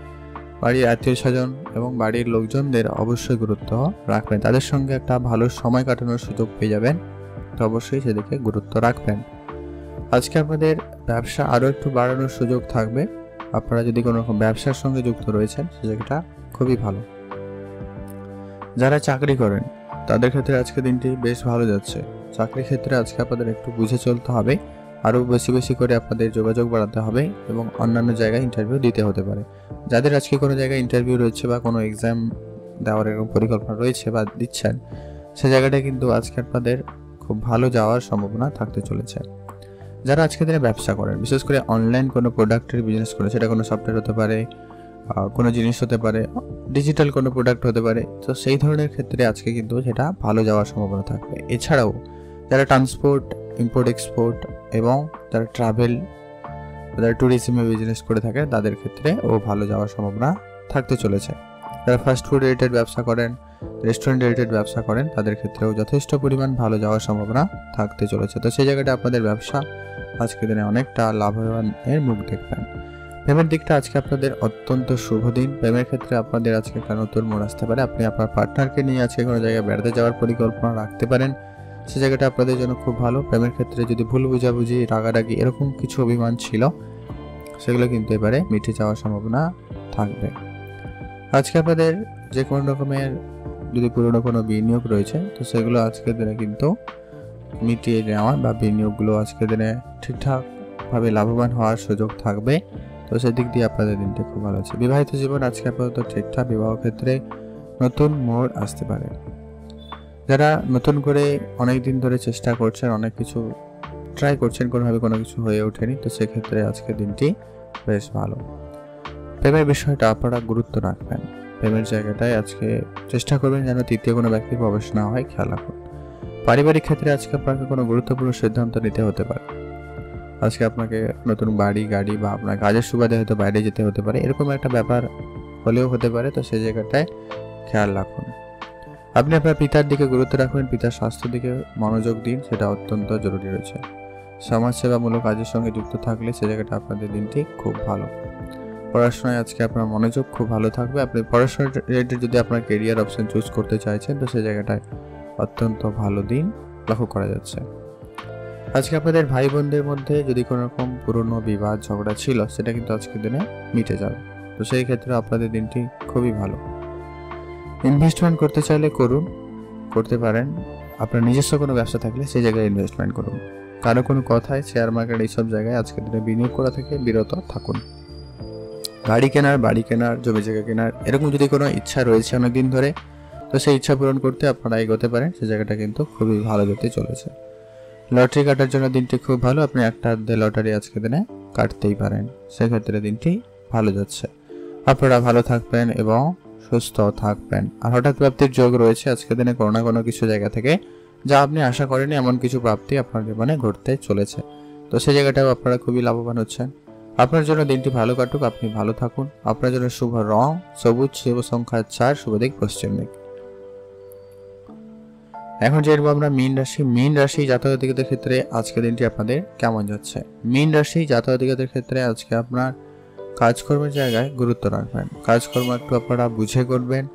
বাড়ির আত্মীয় স্বজন এবং বাড়ির লোকজনদের অবশ্যই গুরুত্ব রাখবেন। তাদের সঙ্গে একটা ভালো সময় কাটানোর সুযোগ পেয়ে যাবেন, তো অবশ্যই সেদিকে গুরুত্ব রাখবেন। আজকে আপনাদের ব্যবসা আরও একটু বাড়ানোর সুযোগ থাকবে। আপনারা যদি কোনো রকম ব্যবসার সঙ্গে যুক্ত রয়েছেন সে জায়গাটা খুবই ভালো। যারা চাকরি করেন তাদের ক্ষেত্রে আজকে দিনটি বেশ ভালো যাচ্ছে। চাকরির ক্ষেত্রে আজকে আপনাদের একটু বুঝে চলতে হবে, আরও বেশি বেশি করে আপনাদের যোগাযোগ বাড়াতে হবে এবং অন্যান্য জায়গায় ইন্টারভিউ দিতে হতে পারে। যাদের আজকে কোনো জায়গায় ইন্টারভিউ রয়েছে বা কোনো এক্সাম দেওয়ার এরকম পরিকল্পনা রয়েছে বা দিচ্ছেন, সে জায়গাটা কিন্তু আজকে আপনাদের খুব ভালো যাওয়ার সম্ভাবনা থাকতে চলেছে। যারা আজকে দিনে ব্যবসা করেন, বিশেষ করে অনলাইন কোনো প্রোডাক্টের বিজনেস করে, সেটা কোনো সফটওয়্যার হতে পারে, কোনো জিনিস হতে পারে, ডিজিটাল কোনো প্রোডাক্ট হতে পারে, তো সেই ধরনের ক্ষেত্রে আজকে কিন্তু সেটা ভালো যাওয়ার সম্ভাবনা থাকবে। এছাড়াও যারা ট্রান্সপোর্ট, ইম্পোর্ট এক্সপোর্ট এবং যারা ট্রাভেল, যারা ট্যুরিজমে বিজনেস করে থাকে তাদের ক্ষেত্রে ভালো যাওয়ার সম্ভাবনা থাকতে চলেছে। যারা ফাস্ট ফুড রিলেটেড ব্যবসা করেন, রেস্টুরেন্ট রিলেটেড ব্যবসা করেন, তাদের ক্ষেত্রেও যথেষ্ট পরিমাণ ভালো যাওয়ার সম্ভাবনা থাকতে চলেছে। তো সেই জায়গাটা আপনাদের ব্যবসা আজকের দিনে অনেকটা লাভবানের মুখ দেখবেন। প্রেমের দিকটা আজকে আপনাদের অত্যন্ত শুভ দিন। প্রেমের ক্ষেত্রে আপনাদের আজকে একটা নতুন মোড় আসতে পারে। আপনি আপনার পার্টনারকে নিয়ে আজকে কোনো জায়গায় বেড়াতে যাওয়ার পরিকল্পনা রাখতে পারেন, সে জায়গাটা আপনাদের জন্য খুব ভালো। প্রেমের ক্ষেত্রে যদি ভুল বুঝাবুঝি, রাগারাগি এরকম কিছু অভিমান ছিল, সেগুলো কিন্তু এবারে মিটে যাওয়ার সম্ভাবনা থাকবে। আজকে আপনাদের যে কোনো রকমের যদি পুরনো কোনো বিনিয়োগ রয়েছে তো সেগুলো আজকের দিনে কিন্তু মিটিয়ে নেওয়া বা বিনিয়োগগুলো আজকের দিনে ঠিকঠাকভাবে লাভবান হওয়ার সুযোগ থাকবে। তো সেদিক দিয়ে আপনাদের দিনটি খুব ভালো আছে। বিবাহিত জীবন আজকে আপাতত ঠিকঠাক, বিবাহ ক্ষেত্রে নতুন মোড় আসতে পারে। যারা নতুন করে অনেক দিন ধরে চেষ্টা করছেন, অনেক কিছু ট্রাই করছেন, কোনোভাবে কোনো কিছু হয়ে ওঠেনি, তো সেক্ষেত্রে আজকের দিনটি বেশ ভালো। প্রেমের বিষয়টা আপনারা গুরুত্ব রাখবেন। প্রেমের জায়গাটায় আজকে চেষ্টা করবেন যেন তৃতীয় কোনো ব্যক্তির প্রবেশ না হয়, খেয়াল রাখুন। পারিবারিক ক্ষেত্রে আজকে আপনাকে কোনো গুরুত্বপূর্ণ সিদ্ধান্ত নিতে হতে পারে। আজকে আপনাকে নতুন বাড়ি গাড়ি বা আপনার কাজের সুবাদে হয়তো বাইরে যেতে হতে পারে, এরকম একটা ব্যাপার হলেও হতে পারে, তো সেই জায়গাটায় খেয়াল রাখুন। আপনি আপনার পিতার দিকে গুরুত্ব রাখবেন, পিতার স্বাস্থ্যের দিকে মনোযোগ দিন, সেটা অত্যন্ত জরুরি রয়েছে। সমাজসেবামূলক কাজের সঙ্গে যুক্ত থাকলে সে জায়গাটা আপনাদের দিনটি খুব ভালো। পড়াশোনায় আজকে আপনার মনোযোগ খুব ভালো থাকবে। আপনি পড়াশোনা রিলেটেড যদি আপনার কেরিয়ার অপশন চুজ করতে চাইছেন, তো সেই জায়গাটায় অত্যন্ত ভালো দিন লক্ষ্য করা যাচ্ছে। আজকে আপনাদের ভাই বোনদের মধ্যে যদি কোনো রকম পুরনো বিবাদ ঝগড়া ছিল, সেটা কিন্তু আজকের দিনে মিটে যাবে। তো সেই ক্ষেত্রে আপনাদের দিনটি খুবই ভালো। ইনভেস্টমেন্ট করতে চাইলে করতে পারেন। আপনার নিজস্ব কোনো ব্যবসা থাকলে সেই জায়গায় ইনভেস্টমেন্ট করুন। কারো কোনো কথায় শেয়ার মার্কেট এইসব জায়গায় আজকের দিনে বিনিয়োগ করা থেকে বিরত থাকুন। বাড়ি কেনার, জমি জায়গা কেনার এরকম যদি কোনো ইচ্ছা রয়েছে অনেকদিন ধরে, তো সেই ইচ্ছা পূরণ করতে আপনারা এগোতে পারেন। সেই জায়গাটা কিন্তু খুবই ভালো যেতে চলেছে। লটারি কাটার জন্য দিনটি খুব ভালো। আপনি একটা লটারি আজকে দিনে কাটতেই পারেন, সেক্ষেত্রে দিনটি ভালো যাচ্ছে। আপনারা ভালো থাকবেন এবং সুস্থ থাকবেন। আর হঠাৎ প্রাপ্তির যোগ রয়েছে আজকের দিনে কোনো না কোনো কিছু জায়গা থেকে, যা আপনি আশা করেনি এমন কিছু প্রাপ্তি আপনার জীবনে ঘটতে চলেছে। তো সেই জায়গাটাও আপনারা খুবই লাভবান হচ্ছেন। আপনার জন্য দিনটি ভালো কাটুক, আপনি ভালো থাকুন। আপনার জন্য শুভ রং সবুজ, শুভ সংখ্যা 4, শুভ দিক পশ্চিম দিক। এখন যেরকম আমরা মীন রাশি জাতক-জাতিকাদের ক্ষেত্রে আজকে দিনটি আপনাদের কেমন যাচ্ছে। মীন রাশি জাতক-জাতিকাদের ক্ষেত্রে আজকে আপনার কাজকর্মের জায়গায় গুরুত্ব রাখবেন। কাজকর্ম একটু আপনারা বুঝে করবেন।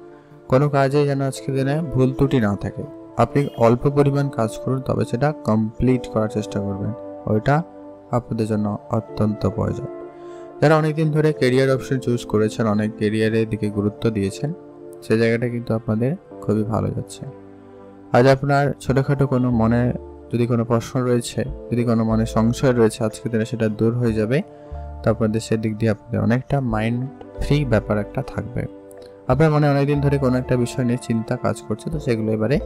কোনো কাজে যেন আজকের দিনে ভুল ত্রুটি না থাকে। আপনি অল্প পরিমাণ কাজ করুন, তবে সেটা কমপ্লিট করার চেষ্টা করবেন, ওইটা আপনাদের জন্য অত্যন্ত প্রয়োজন। যারা অনেকদিন ধরে কেরিয়ার অপশন চুজ করেছেন, অনেক কেরিয়ারের দিকে গুরুত্ব দিয়েছেন, সেই জায়গাটা কিন্তু আপনাদের খুবই ভালো যাচ্ছে। আজ আপনার ছোটোখাটো কোনো মনে যদি কোনো প্রশ্ন রয়েছে, যদি কোনো মনে সংশয় রয়েছে, আজকের দিনে সেটা দূর হয়ে যাবে। তো আপনাদের সেদিক দিয়ে আপনাদের অনেকটা মাইন্ড ফ্রি ব্যাপার একটা থাকবে। আপনার মনে অনেকদিন ধরে কোনো একটা বিষয় নিয়ে চিন্তা কাজ করছে, তো সেগুলো এবারে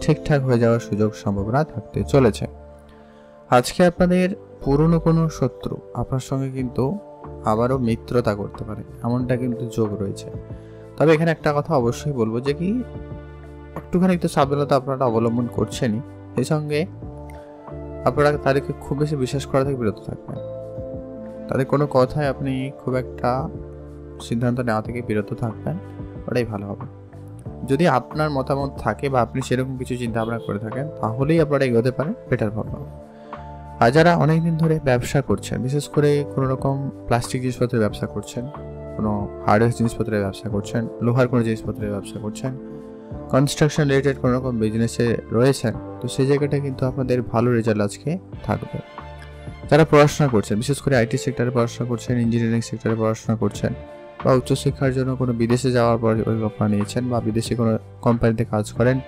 ঠিকঠাক হয়ে যাওয়ার সুযোগ সম্ভাবনা থাকতে চলেছে। আজকে আপনাদের পুরনো কোনো শত্রু আপনার সঙ্গে কিন্তু আবারও মিত্রতা করতে পারে, এমনটা কিন্তু যোগ রয়েছে। তবে এখানে একটা কথা অবশ্যই বলবো যে কি একটুখানি একটু সাবধানতা আপনারা অবলম্বন করছেনই, সেই সঙ্গে আপনারা তাদেরকে খুব বেশি বিশ্বাস করা থেকে বিরত থাকবেন। তাদের কোনো কথায় আপনি খুব একটা সিদ্ধান্ত নেওয়া থেকে বিরত থাকবেন, ওটাই ভালো হবে। যদি আপনার মতামত থাকে বা আপনি সেরকম কিছু চিন্তা ভাবনা করে থাকেন, তাহলেই আপনারা এগোতে পারেন, বেটার ভাবনা। আর যারা অনেকদিন ধরে ব্যবসা করছেন, বিশেষ করে কোনো রকম প্লাস্টিক জিনিসপত্রের ব্যবসা করছেন, কোনো হার্ডওয়্যার জিনিসপত্রের ব্যবসা করছেন, লোহার কোনো জিনিসপত্রের ব্যবসা করছেন, কনস্ট্রাকশন রিলেটেড কোনো রকম বিজনেসে রয়েছেন, তো সেই জায়গাটা কিন্তু আপনাদের ভালো রেজাল্ট আজকে থাকবে। যারা পড়াশোনা করছেন, বিশেষ করে আইটি সেক্টরে পড়াশোনা করছেন, ইঞ্জিনিয়ারিং সেক্টরে পড়াশোনা করছেন, বা উচ্চশিক্ষার জন্য কোনো বিদেশে যাওয়ার পরিকল্পনা নিয়েছেন, বা বিদেশে কোনো কোম্পানিতে কাজ করেন,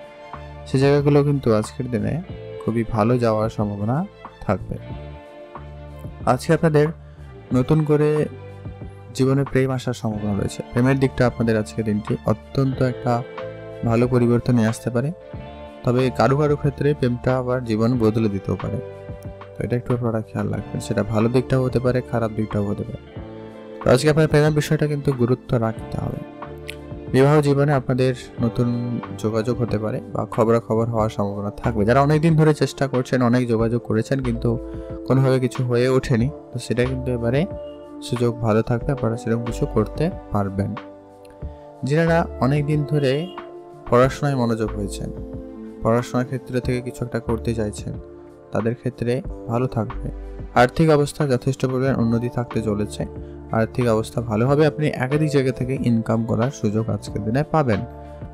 সেই জায়গাগুলো কিন্তু আজকের দিনে খুবই ভালো যাওয়ার সম্ভাবনা থাকবে। আজকে আপনাদের নতুন করে জীবনে প্রেম আসার সম্ভাবনা রয়েছে। প্রেমের দিকটা আপনাদের আজকে দিনটি অত্যন্ত একটা ভালো পরিবর্তন নিয়ে আসতে পারে। তবে কারো কারো ক্ষেত্রে প্রেমটা আবার জীবন বদলে দিতেও পারে, তো এটা একটু আপনারা খেয়াল রাখবেন। সেটা ভালো দিকটাও হতে পারে, খারাপ দিকটাও হতে পারে। তো আজকে আপনার প্রেমের বিষয়টা কিন্তু গুরুত্ব রাখতে হবে। বিবাহ জীবনে আপনাদের নতুন যোগাযোগ হতে পারে বা খবরাখবর হওয়ার সম্ভাবনা থাকবে। যারা অনেকদিন ধরে চেষ্টা করছেন, অনেক যোগাযোগ করেছেন, কিন্তু কোনোভাবে কিছু হয়ে ওঠেনি, তো সেটা কিন্তু এবারে সুযোগ ভালো থাকবে, আপনারা সেরকম কিছু করতে পারবেন। যারা অনেকদিন ধরে পড়াশোনায় মনোযোগ হয়েছেন, পড়াশোনার ক্ষেত্রে থেকে কিছু একটা করতে চাইছেন, তাদের ক্ষেত্রে ভালো থাকবে। আর্থিক অবস্থা যথেষ্ট পরিমাণ উন্নতি থাকতে চলেছে। আর্থিক অবস্থা ভালো হবে। আপনি একাধিক জায়গা থেকে ইনকাম করার সুযোগ আজকের দিনে পাবেন।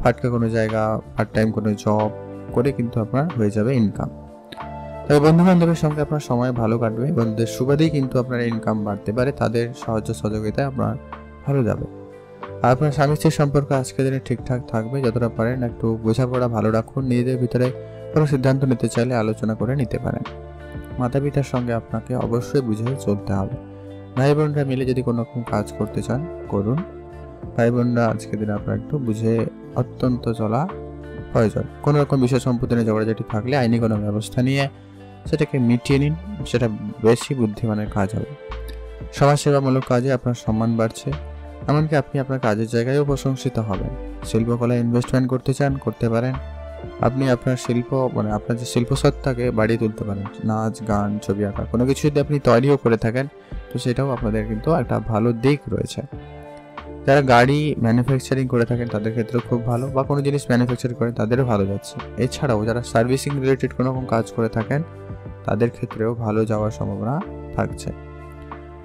ফাটকা কোনো জায়গা, পার্ট টাইম কোনো জব করে কিন্তু আপনার হয়ে যাবে ইনকাম। তবে বন্ধু বান্ধবের সঙ্গে আপনার সময় ভালো কাটবে। বন্ধুদের সুবাদেই কিন্তু আপনার ইনকাম বাড়তে পারে, তাদের সাহায্য সহযোগিতায় আপনার ভালো যাবে। আর আপনার স্বামী স্ত্রীর সম্পর্ক আজকের দিনে ঠিকঠাক থাকবে। যতটা পারেন একটু বোঝাপড়া ভালো রাখুন, নিজেদের ভিতরে কোনো সিদ্ধান্ত নিতে চাইলে আলোচনা করে নিতে পারেন। মাতা পিতার সঙ্গে আপনাকে অবশ্যই বুঝে চলতে হবে। ভাই বোনরা মিলে যদি কোনো রকম কাজ করতে চান করুন। ভাই বোনরা আজকের দিনে আপনার একটু বুঝে অত্যন্ত চলা প্রয়োজন। কোনো রকম বিষয় সম্পত্তি নিয়ে ঝগড়াঝাটি থাকলে আইনি কোনো ব্যবস্থা নিয়ে সেটাকে মিটিয়ে নিন, সেটা বেশি বুদ্ধিমানের কাজ হবে। সমাজসেবামূলক কাজে আপনার সম্মান বাড়ছে, এমনকি আপনি আপনার কাজের জায়গায়ও প্রশংসিত হবেন। শিল্পকলায় ইনভেস্টমেন্ট করতে চান করতে পারেন। আপনি আপনার আপনার যে শিল্পসত্তাকে বাড়িয়ে তুলতে পারেন। নাচ, গান, ছবি আঁকা কোনো কিছু যদি আপনি তৈরিও করে থাকেন তো সেটাও আপনাদের কিন্তু একটা ভালো দিক রয়েছে। যারা গাড়ি ম্যানুফ্যাকচারিং করে থাকেন তাদের ক্ষেত্রেও খুব ভালো, বা কোনো জিনিস ম্যানুফ্যাকচার করেন তাদেরও ভালো যাচ্ছে। এছাড়াও যারা সার্ভিসিং রিলেটেড কোনো রকম কাজ করে থাকেন তাদের ক্ষেত্রেও ভালো যাওয়ার সম্ভাবনা থাকছে।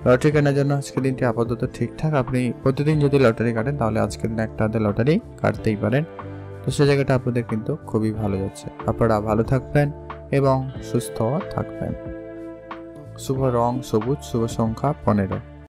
লটারি কেনার জন্য আজকের দিনটি আপাতত ঠিকঠাক। আপনি প্রতিদিন যদি লটারি কাটেন তাহলে আজকের দিন একটা হাতে লটারি কাটতেই পারেন। তো সে জায়গাটা আপনাদের কিন্তু খুবই ভালো যাচ্ছে। আপনারা ভালো থাকবেন এবং সুস্থ থাকবেন। শুভ রং সবুজ, শুভ সংখ্যা 15।